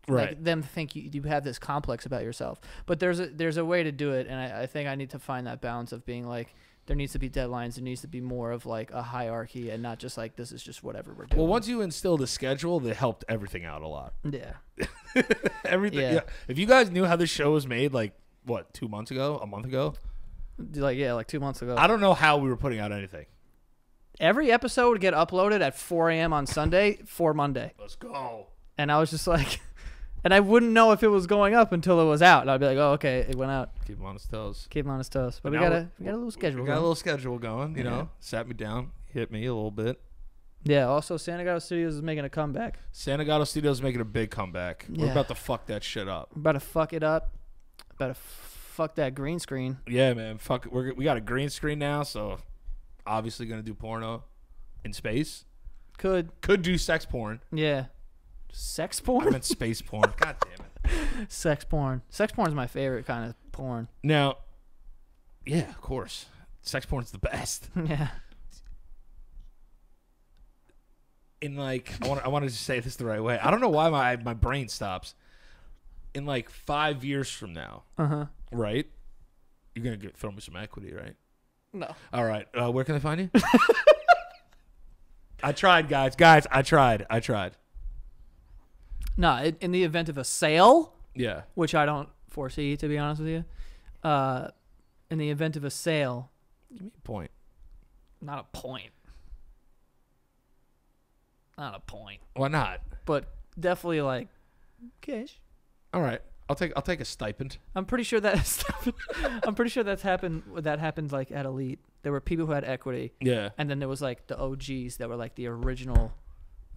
Right. Like them think you have this complex about yourself. But there's a way to do it, and I think I need to find that balance of being like there needs to be deadlines, there needs to be more of like a hierarchy and not just like this is just whatever we're doing. Well, once you instilled a schedule, that helped everything out a lot. Yeah. Everything. Yeah. If you guys knew how this show was made, like what, 2 months ago, a month ago? Like 2 months ago. I don't know how we were putting out anything. Every episode would get uploaded at 4 a.m. on Sunday for Monday. Let's go. And I was just like... And I wouldn't know if it was going up until it was out. And I'd be like, oh, okay, it went out. Keep him on his toes. Keep him on his toes. But we got a little schedule. We got a little schedule going, you know. Sat me down, hit me a little bit. Yeah, also Santa Gato Studios is making a comeback. Santa Gato Studios is making a big comeback. Yeah. We're about to fuck that shit up. We're about to fuck it up. About to fuck that green screen. Yeah, man. Fuck it. We got a green screen now, so obviously going to do porno in space. Could do sex porn. Yeah. Sex porn? I meant space porn. God damn it. Sex porn. Sex porn is my favorite kind of porn. Now, yeah, of course. Sex porn's the best. Yeah. In like, I wanted to say this the right way. I don't know why my brain stops. In like 5 years from now, right? You're going to throw me some equity, right? No. All right. Where can I find you? I tried, guys. I tried. No, in the event of a sale, yeah, which I don't foresee, to be honest with you, in the event of a sale, give me a point. Not a point. Not a point. Why not? But definitely like cash. All right, I'll take a stipend. I'm pretty sure that's happened. That happened like at Elite. There were people who had equity. Yeah, and then there was like the OGs that were like the original.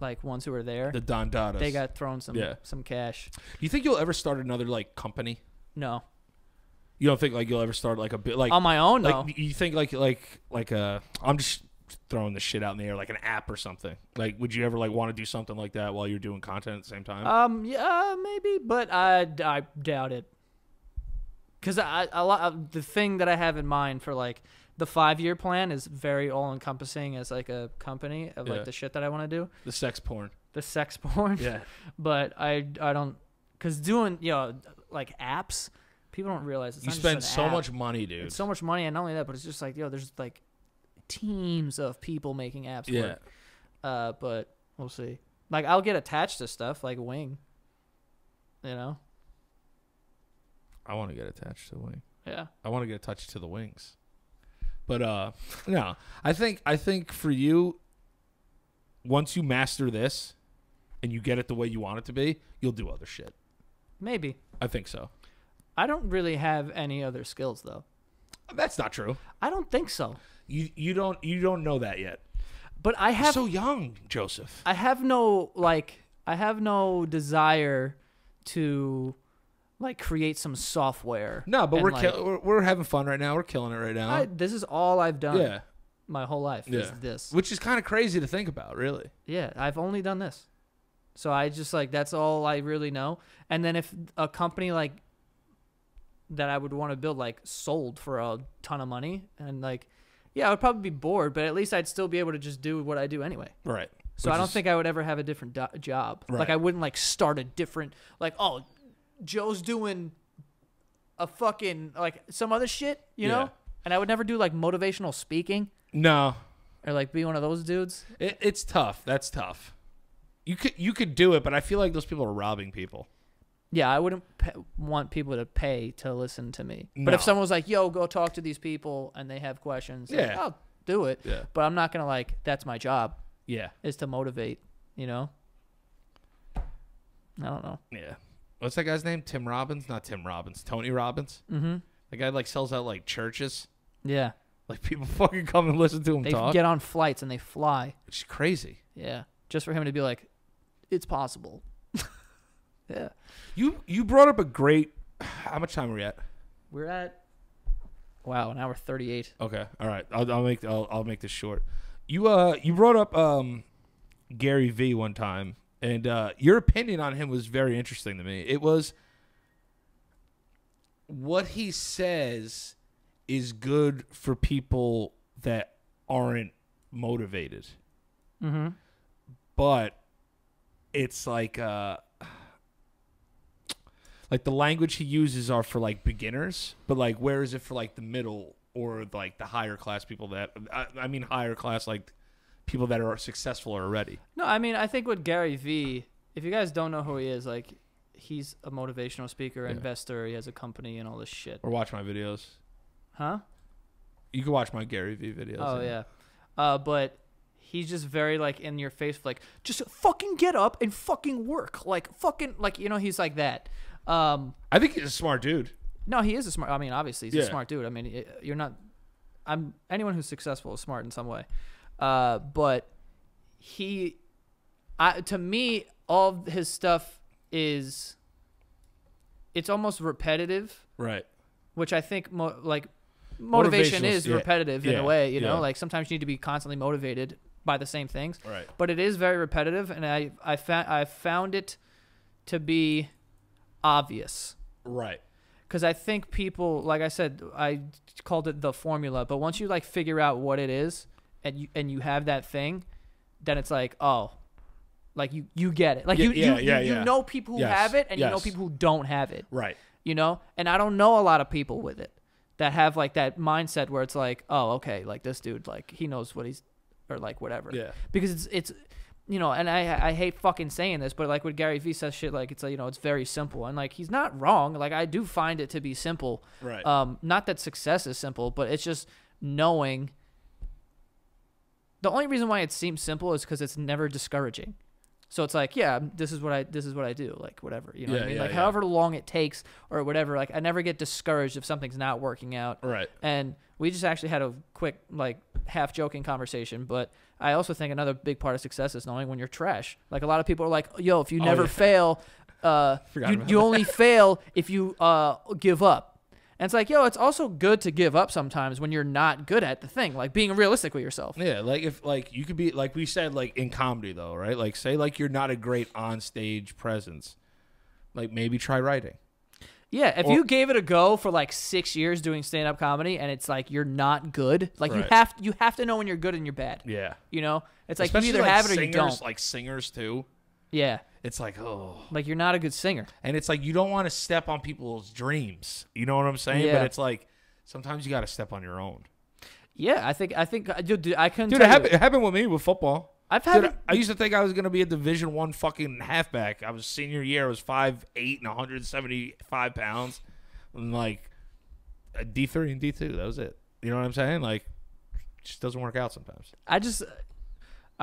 Like ones who were there, the Don Dadas. They got thrown some cash. Do you think you'll ever start another like company? No. You don't think like you'll ever start like a bit like on my own? Like, no. You think like I'm just throwing this shit out in the air, like an app or something. Like, would you ever like want to do something like that while you're doing content at the same time? Yeah, maybe, but I doubt it. Because the thing that I have in mind for like the 5-year plan is very all encompassing as like a company of like the shit that I want to do. The sex porn. Yeah. But I don't, because doing like apps, people don't realize it's you not spend just so app. much money, dude. It's so much money, and not only that, but it's just like there's like teams of people making apps. Yeah. But we'll see. Like I'll get attached to stuff like Wing. You know. I want to get attached to Wing. Yeah. I want to get attached to the wings. But no, I think for you, once you master this, and you get it the way you want it to be, you'll do other shit. Maybe. I think so. I don't really have any other skills though. That's not true. I don't think so. You don't know that yet. But I have. You're so young, Joseph. I have no desire to like create some software. No, but we're having fun right now. We're killing it right now. This is all I've done. Yeah. My whole life is this. Which is kind of crazy to think about, really. Yeah, I've only done this. So I just like that's all I really know. And then if a company like that I would want to build like sold for a ton of money and like I would probably be bored, but at least I'd still be able to just do what I do anyway. Right. So I don't think I would ever have a different job. Right. Like I wouldn't like start a different like Joe's doing a fucking like some other shit, you know? And I would never do like motivational speaking. No. or like be one of those dudes. It's tough. That's tough. You could do it, but I feel like those people are robbing people. Yeah, I wouldn't want people to pay to listen to me. No. But if someone was like, "Yo, go talk to these people," and they have questions, like, Yeah. I'll do it. Yeah. But I'm not gonna like. That's my job. Yeah. Is to motivate. You know. I don't know. Yeah. What's that guy's name? Tim Robbins? Not Tim Robbins. Tony Robbins. Mm-hmm. The guy like sells out like churches. Yeah. Like people fucking come and listen to him They talk. get on flights and they fly. It's crazy. Yeah. Just for him to be like, it's possible. Yeah. You brought up a great. How much time are we at? We're at. Wow, an hour 38. Okay. All right. I'll make this short. You brought up Gary V one time, and your opinion on him was very interesting to me. It was what he says is good for people that aren't motivated. Mm-hmm. But it's like the language he uses are for like beginners, but like where is it for like the middle or like the higher class people that I mean higher class, like people that are successful already. No, I mean, I think with Gary V, if you guys don't know who he is, like he's a motivational speaker, investor, he has a company and all this shit. Or watch my videos. Huh? You can watch my Gary V videos. Oh yeah. But he's just very like in your face, like just fucking get up and fucking work, like fucking like he's like that. I think he's a smart dude. No, he is a smart. I mean, obviously he's a Yeah. smart dude. I mean, you're not. Anyone who's successful is smart in some way. But to me, all of his stuff it's almost repetitive, Right. which I think motivation is yeah. repetitive in Yeah. a way. You Yeah. know, like sometimes you need to be constantly motivated by the same things. Right. But it is very repetitive, and I found it to be obvious. Right. Because I think people, like I said, I called it the formula. But once you like figure out what it is, and you have that thing, then it's like, oh, like you get it. Like you know people who Yes. have it, and you know Yes. people who don't have it. Right. You know, and I don't know a lot of people with it that have like that mindset where it's like, oh, okay, like this dude, like he knows what he's, or like whatever. Yeah. Because it's and I hate fucking saying this, but like when Gary Vee says shit, like it's like, it's very simple, and like he's not wrong. Like I do find it to be simple. Right. Not that success is simple, but it's just knowing. The only reason why it seems simple is because it's never discouraging. So it's like, yeah, this is what I do, like whatever, what I mean? Like however long it takes or whatever, like I never get discouraged if something's not working out. Right. And we just actually had a quick, like half joking conversation, but I also think another big part of success is knowing when you're trash. Like a lot of people are like, yo, if you never fail, you only fail if you give up. And it's like, yo, it's also good to give up sometimes when you're not good at the thing, like being realistic with yourself. Yeah, like if like you could be like we said, like in comedy though, right? Like say like you're not a great on stage presence, like maybe try writing. Yeah, if you gave it a go for like 6 years doing stand up comedy and it's like you're not good, like Right. you have to know when you're good and you're bad. Yeah, You know, it's like especially you either like have it or singers, you don't. like singers too. Yeah, It's like like you're not a good singer. and it's like you don't want to step on people's dreams. You know what I'm saying? Yeah. But it's like sometimes you got to step on your own. Yeah, I think dude, I couldn't. Dude, tell you. it happened with me with football. I've had. Dude, I used to think I was gonna be a Division I fucking halfback. I was senior year. I was 5'8" and 175 pounds, and like a D3 and D2. That was it. You know what I'm saying? Like, it just doesn't work out sometimes. I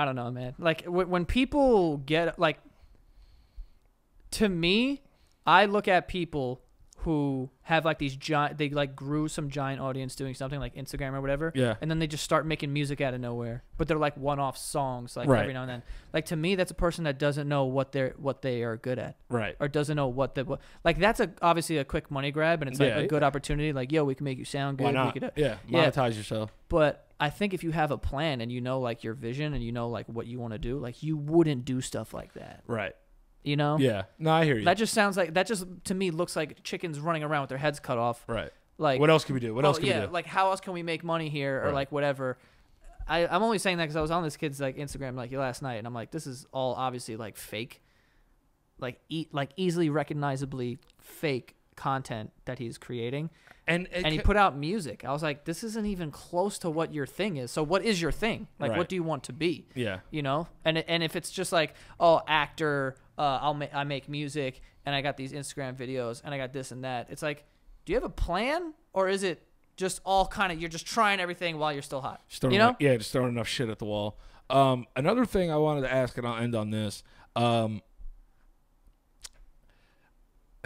don't know, man. Like when people get like, to me, I look at people who have like these giant, they like grew some giant audience doing something like Instagram or whatever. Yeah. And then they just start making music out of nowhere, but they're like one-off songs, like Right. every now and then. Like to me, that's a person that doesn't know what they are good at, Right. or doesn't know like that's obviously a quick money grab, and it's like Yeah. a good opportunity. Like, yo, we can make you sound good. Why not? We could, Yeah. Monetize yourself. But I think if you have a plan and you know like your vision and you know like what you want to do, like you wouldn't do stuff like that. Right. You know? Yeah. No, I hear you. That just sounds like, that just to me looks like chickens running around with their heads cut off. Right. Like, what else can we do? What else can we do? like how else can we make money here, or Right. like whatever. I'm only saying that because I was on this kid's like Instagram like last night, and I'm like, this is all obviously like fake, like easily recognizably fake. content that he's creating. And he put out music. I was like, this isn't even close to what your thing is. So what is your thing? Like, what do you want to be? Yeah. You know? And if it's just like, oh, actor, I make music, and I got these Instagram videos, and I got this and that. It's like, do you have a plan? Or is it just all kind of, you're just trying everything while you're still hot? Just throwing enough shit at the wall. Another thing I wanted to ask, and I'll end on this.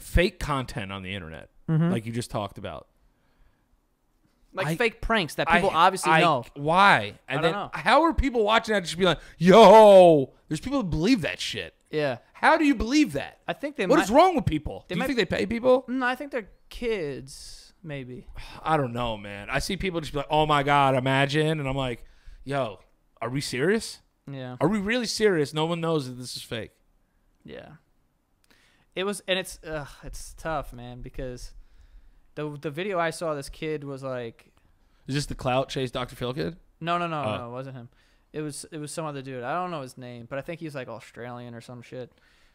Fake content on the internet, like you just talked about. Like fake pranks that people obviously know. Why? And I don't know. How are people watching that just be like, yo, there's people that believe that shit. Yeah. How do you believe that? I think they What is wrong with people? Do you think they pay people? No, I think they're kids, maybe. I don't know, man. I see people just be like, oh my God, imagine. And I'm like, yo, are we serious? Yeah. Are we really serious? No one knows that this is fake. Yeah. It was, and it's tough, man, because the video I saw, this kid was like, is this the Clout Chase Dr. Phil kid? No, it wasn't him. It was some other dude. I don't know his name, but I think he's like Australian or some shit.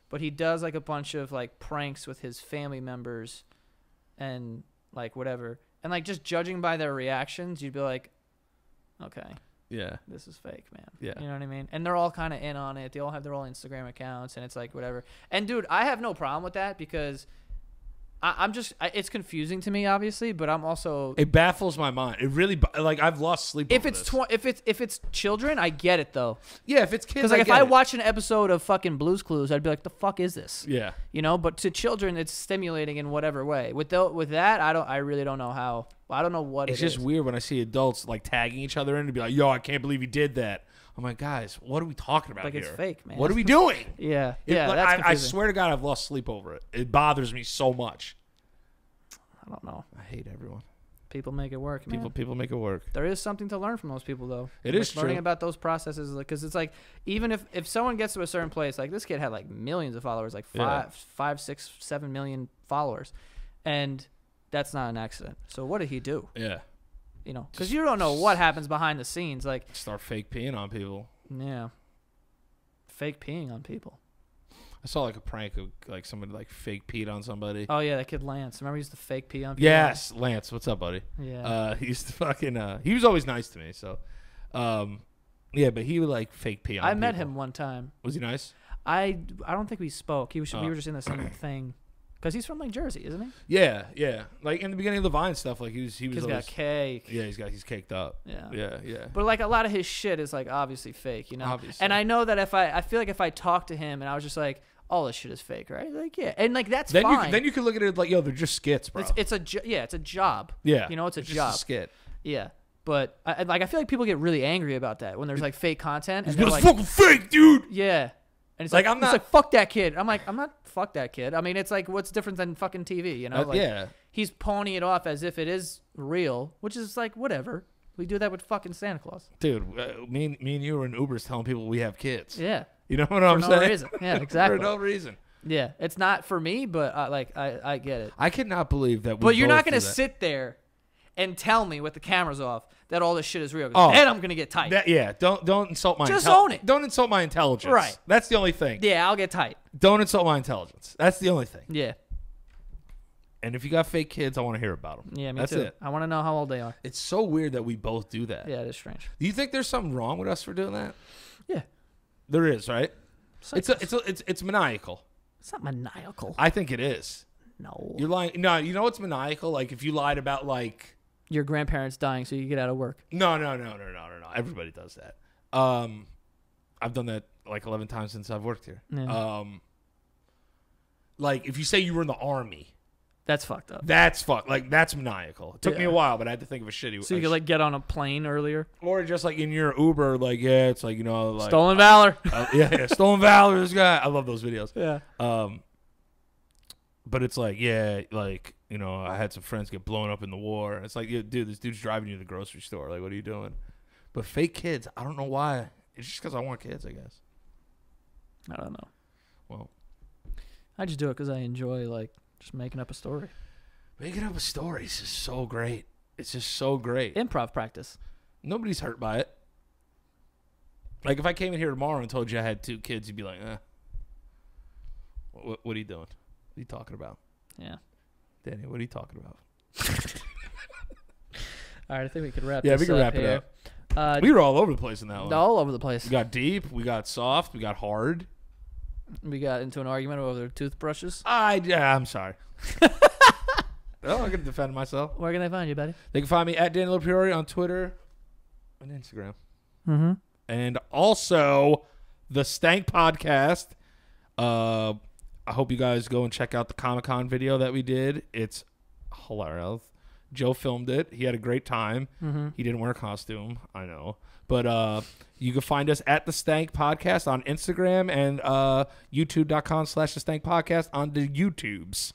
But he does like a bunch of like pranks with his family members and like whatever. And like just judging by their reactions, you'd be like, okay. Yeah. This is fake, man. Yeah. You know what I mean? And they're all kind of in on it. They all have their own Instagram accounts, and it's like whatever. And dude, I have no problem with that because it's confusing to me, obviously, but I'm also. It baffles my mind. It really, like, I've lost sleep. If it's children, I get it though. Yeah, if it's kids, because like if I watch an episode of fucking Blue's Clues, I'd be like, the fuck is this? Yeah. You know, but to children, it's stimulating in whatever way. With that, I really don't know how. I don't know what it's just weird when I see adults like tagging each other in and be like, yo, I can't believe you did that. I'm like, guys, what are we talking about like here? It's fake, man. What are we doing? Yeah. That's I swear to God, I've lost sleep over it. It bothers me so much. I don't know. I hate everyone. People make it work, man. People make it work. There is something to learn from those people, though. It is true. Learning about those processes, because it's like, even if someone gets to a certain place, like this kid had like millions of followers, like 5, 6, 7 million followers, and that's not an accident. So what did he do? Yeah. You know, because you don't know what happens behind the scenes. Like start fake peeing on people. Yeah. Fake peeing on people. I saw like a prank of like somebody like fake peed on somebody. Oh yeah, that kid Lance. Remember he used to fake pee on people? Yes, Lance. What's up, buddy? Yeah. He used to fucking he was always nice to me, so yeah, but he would like fake pee on I people. met him one time. Was he nice? I don't think we spoke. We were just in the same thing. Because he's from like Jersey, isn't he? Yeah, yeah. Like in the beginning of the Vine stuff, like he was. He's got cake. Yeah, he's caked up. Yeah, yeah. But like a lot of his shit is like obviously fake, you know. Obviously. And I know that I feel like if I talked to him and I was just like, all this shit is fake, right? Like yeah, and like that's fine. Then you can look at it like, yo, they're just skits, bro. It's a job. Yeah, you know, it's a just job. A skit. Yeah. But I feel like people get really angry about that when there's like fake content. And it's like, fucking fake, dude. Yeah. And it's like I'm not. It's like fuck that kid. I'm like I'm not fuck that kid. I mean it's like what's different than fucking TV, you know? Like, yeah. He's pawning it off as if it is real, which is like whatever. We do that with fucking Santa Claus. Dude, me and you were in Ubers telling people we have kids. Yeah. You know what I'm saying? For no reason. Yeah, exactly. For no reason. Yeah, it's not for me, but I get it. I cannot believe that. But you're not gonna sit there and tell me with the cameras off that all this shit is real. Then I'm gonna get tight. Don't insult my. Just own it. Don't insult my intelligence. Right. That's the only thing. Yeah, I'll get tight. Don't insult my intelligence. That's the only thing. Yeah. And if you got fake kids, I want to hear about them. Yeah, me That's too. it. I want to know how old they are. It's so weird that we both do that. Yeah, it is strange. Do you think there's something wrong with us for doing that? Yeah. There is, right? It's maniacal. It's not maniacal. I think it is. No. You're lying. No, you know what's maniacal? Like if you lied about like your grandparents dying so you get out of work. No. Everybody does that. I've done that like 11 times since I've worked here. Yeah. Like if you say you were in the army. That's fucked up. That's that's maniacal. It took me a while, but I had to think of a shitty. So you could like get on a plane earlier, or just like in your Uber, like it's like like stolen valor. Stolen valor. This guy, I love those videos. Yeah. But it's like I had some friends get blown up in the war. It's like, dude, this dude's driving you to the grocery store. Like, what are you doing? But fake kids, I don't know why. It's just because I want kids, I guess. I don't know. Well, I just do it because I enjoy like just making up a story. Making up a story is just so great. It's just so great. Improv practice. Nobody's hurt by it. Like if I came in here tomorrow and told you I had 2 kids, you'd be like, what are you doing? What are you talking about? Yeah. Danny, what are you talking about? All right, I think we could wrap. Yeah, this we can up wrap here. it up. We were all over the place in that one. All over the place. We got deep. We got soft. We got hard. We got into an argument over toothbrushes. I'm sorry. Oh, I can defend myself. Where can they find you, buddy? They can find me at Daniel Priori on Twitter and Instagram. Mm-hmm. And also the Stank Podcast. I hope you guys go and check out the Comic-Con video that we did. It's hilarious. Joe filmed it. He had a great time. Mm-hmm. He didn't wear a costume. I know. But you can find us at the Stank Podcast on Instagram and youtube.com/the Stank Podcast on the YouTubes.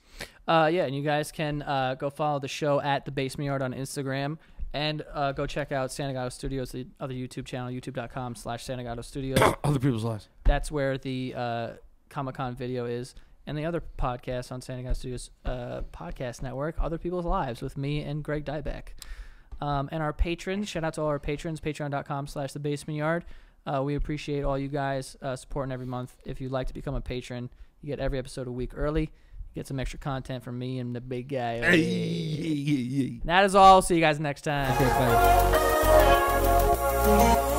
Yeah, and you guys can go follow the show at The Basement Yard on Instagram. And go check out Santagato Studios, the other YouTube channel, youtube.com/Santagato Studios. Other people's lives. That's where the Comic-Con video is. And the other podcast on Santagato Studios podcast network, Other People's Lives, with me and Greg Dybeck. And our patrons, shout out to all our patrons, patreon.com/The Basement Yard. We appreciate all you guys supporting every month. If you'd like to become a patron, you get every episode a week early. Get some extra content from me and the big guy. That is all. See you guys next time. Okay, bye.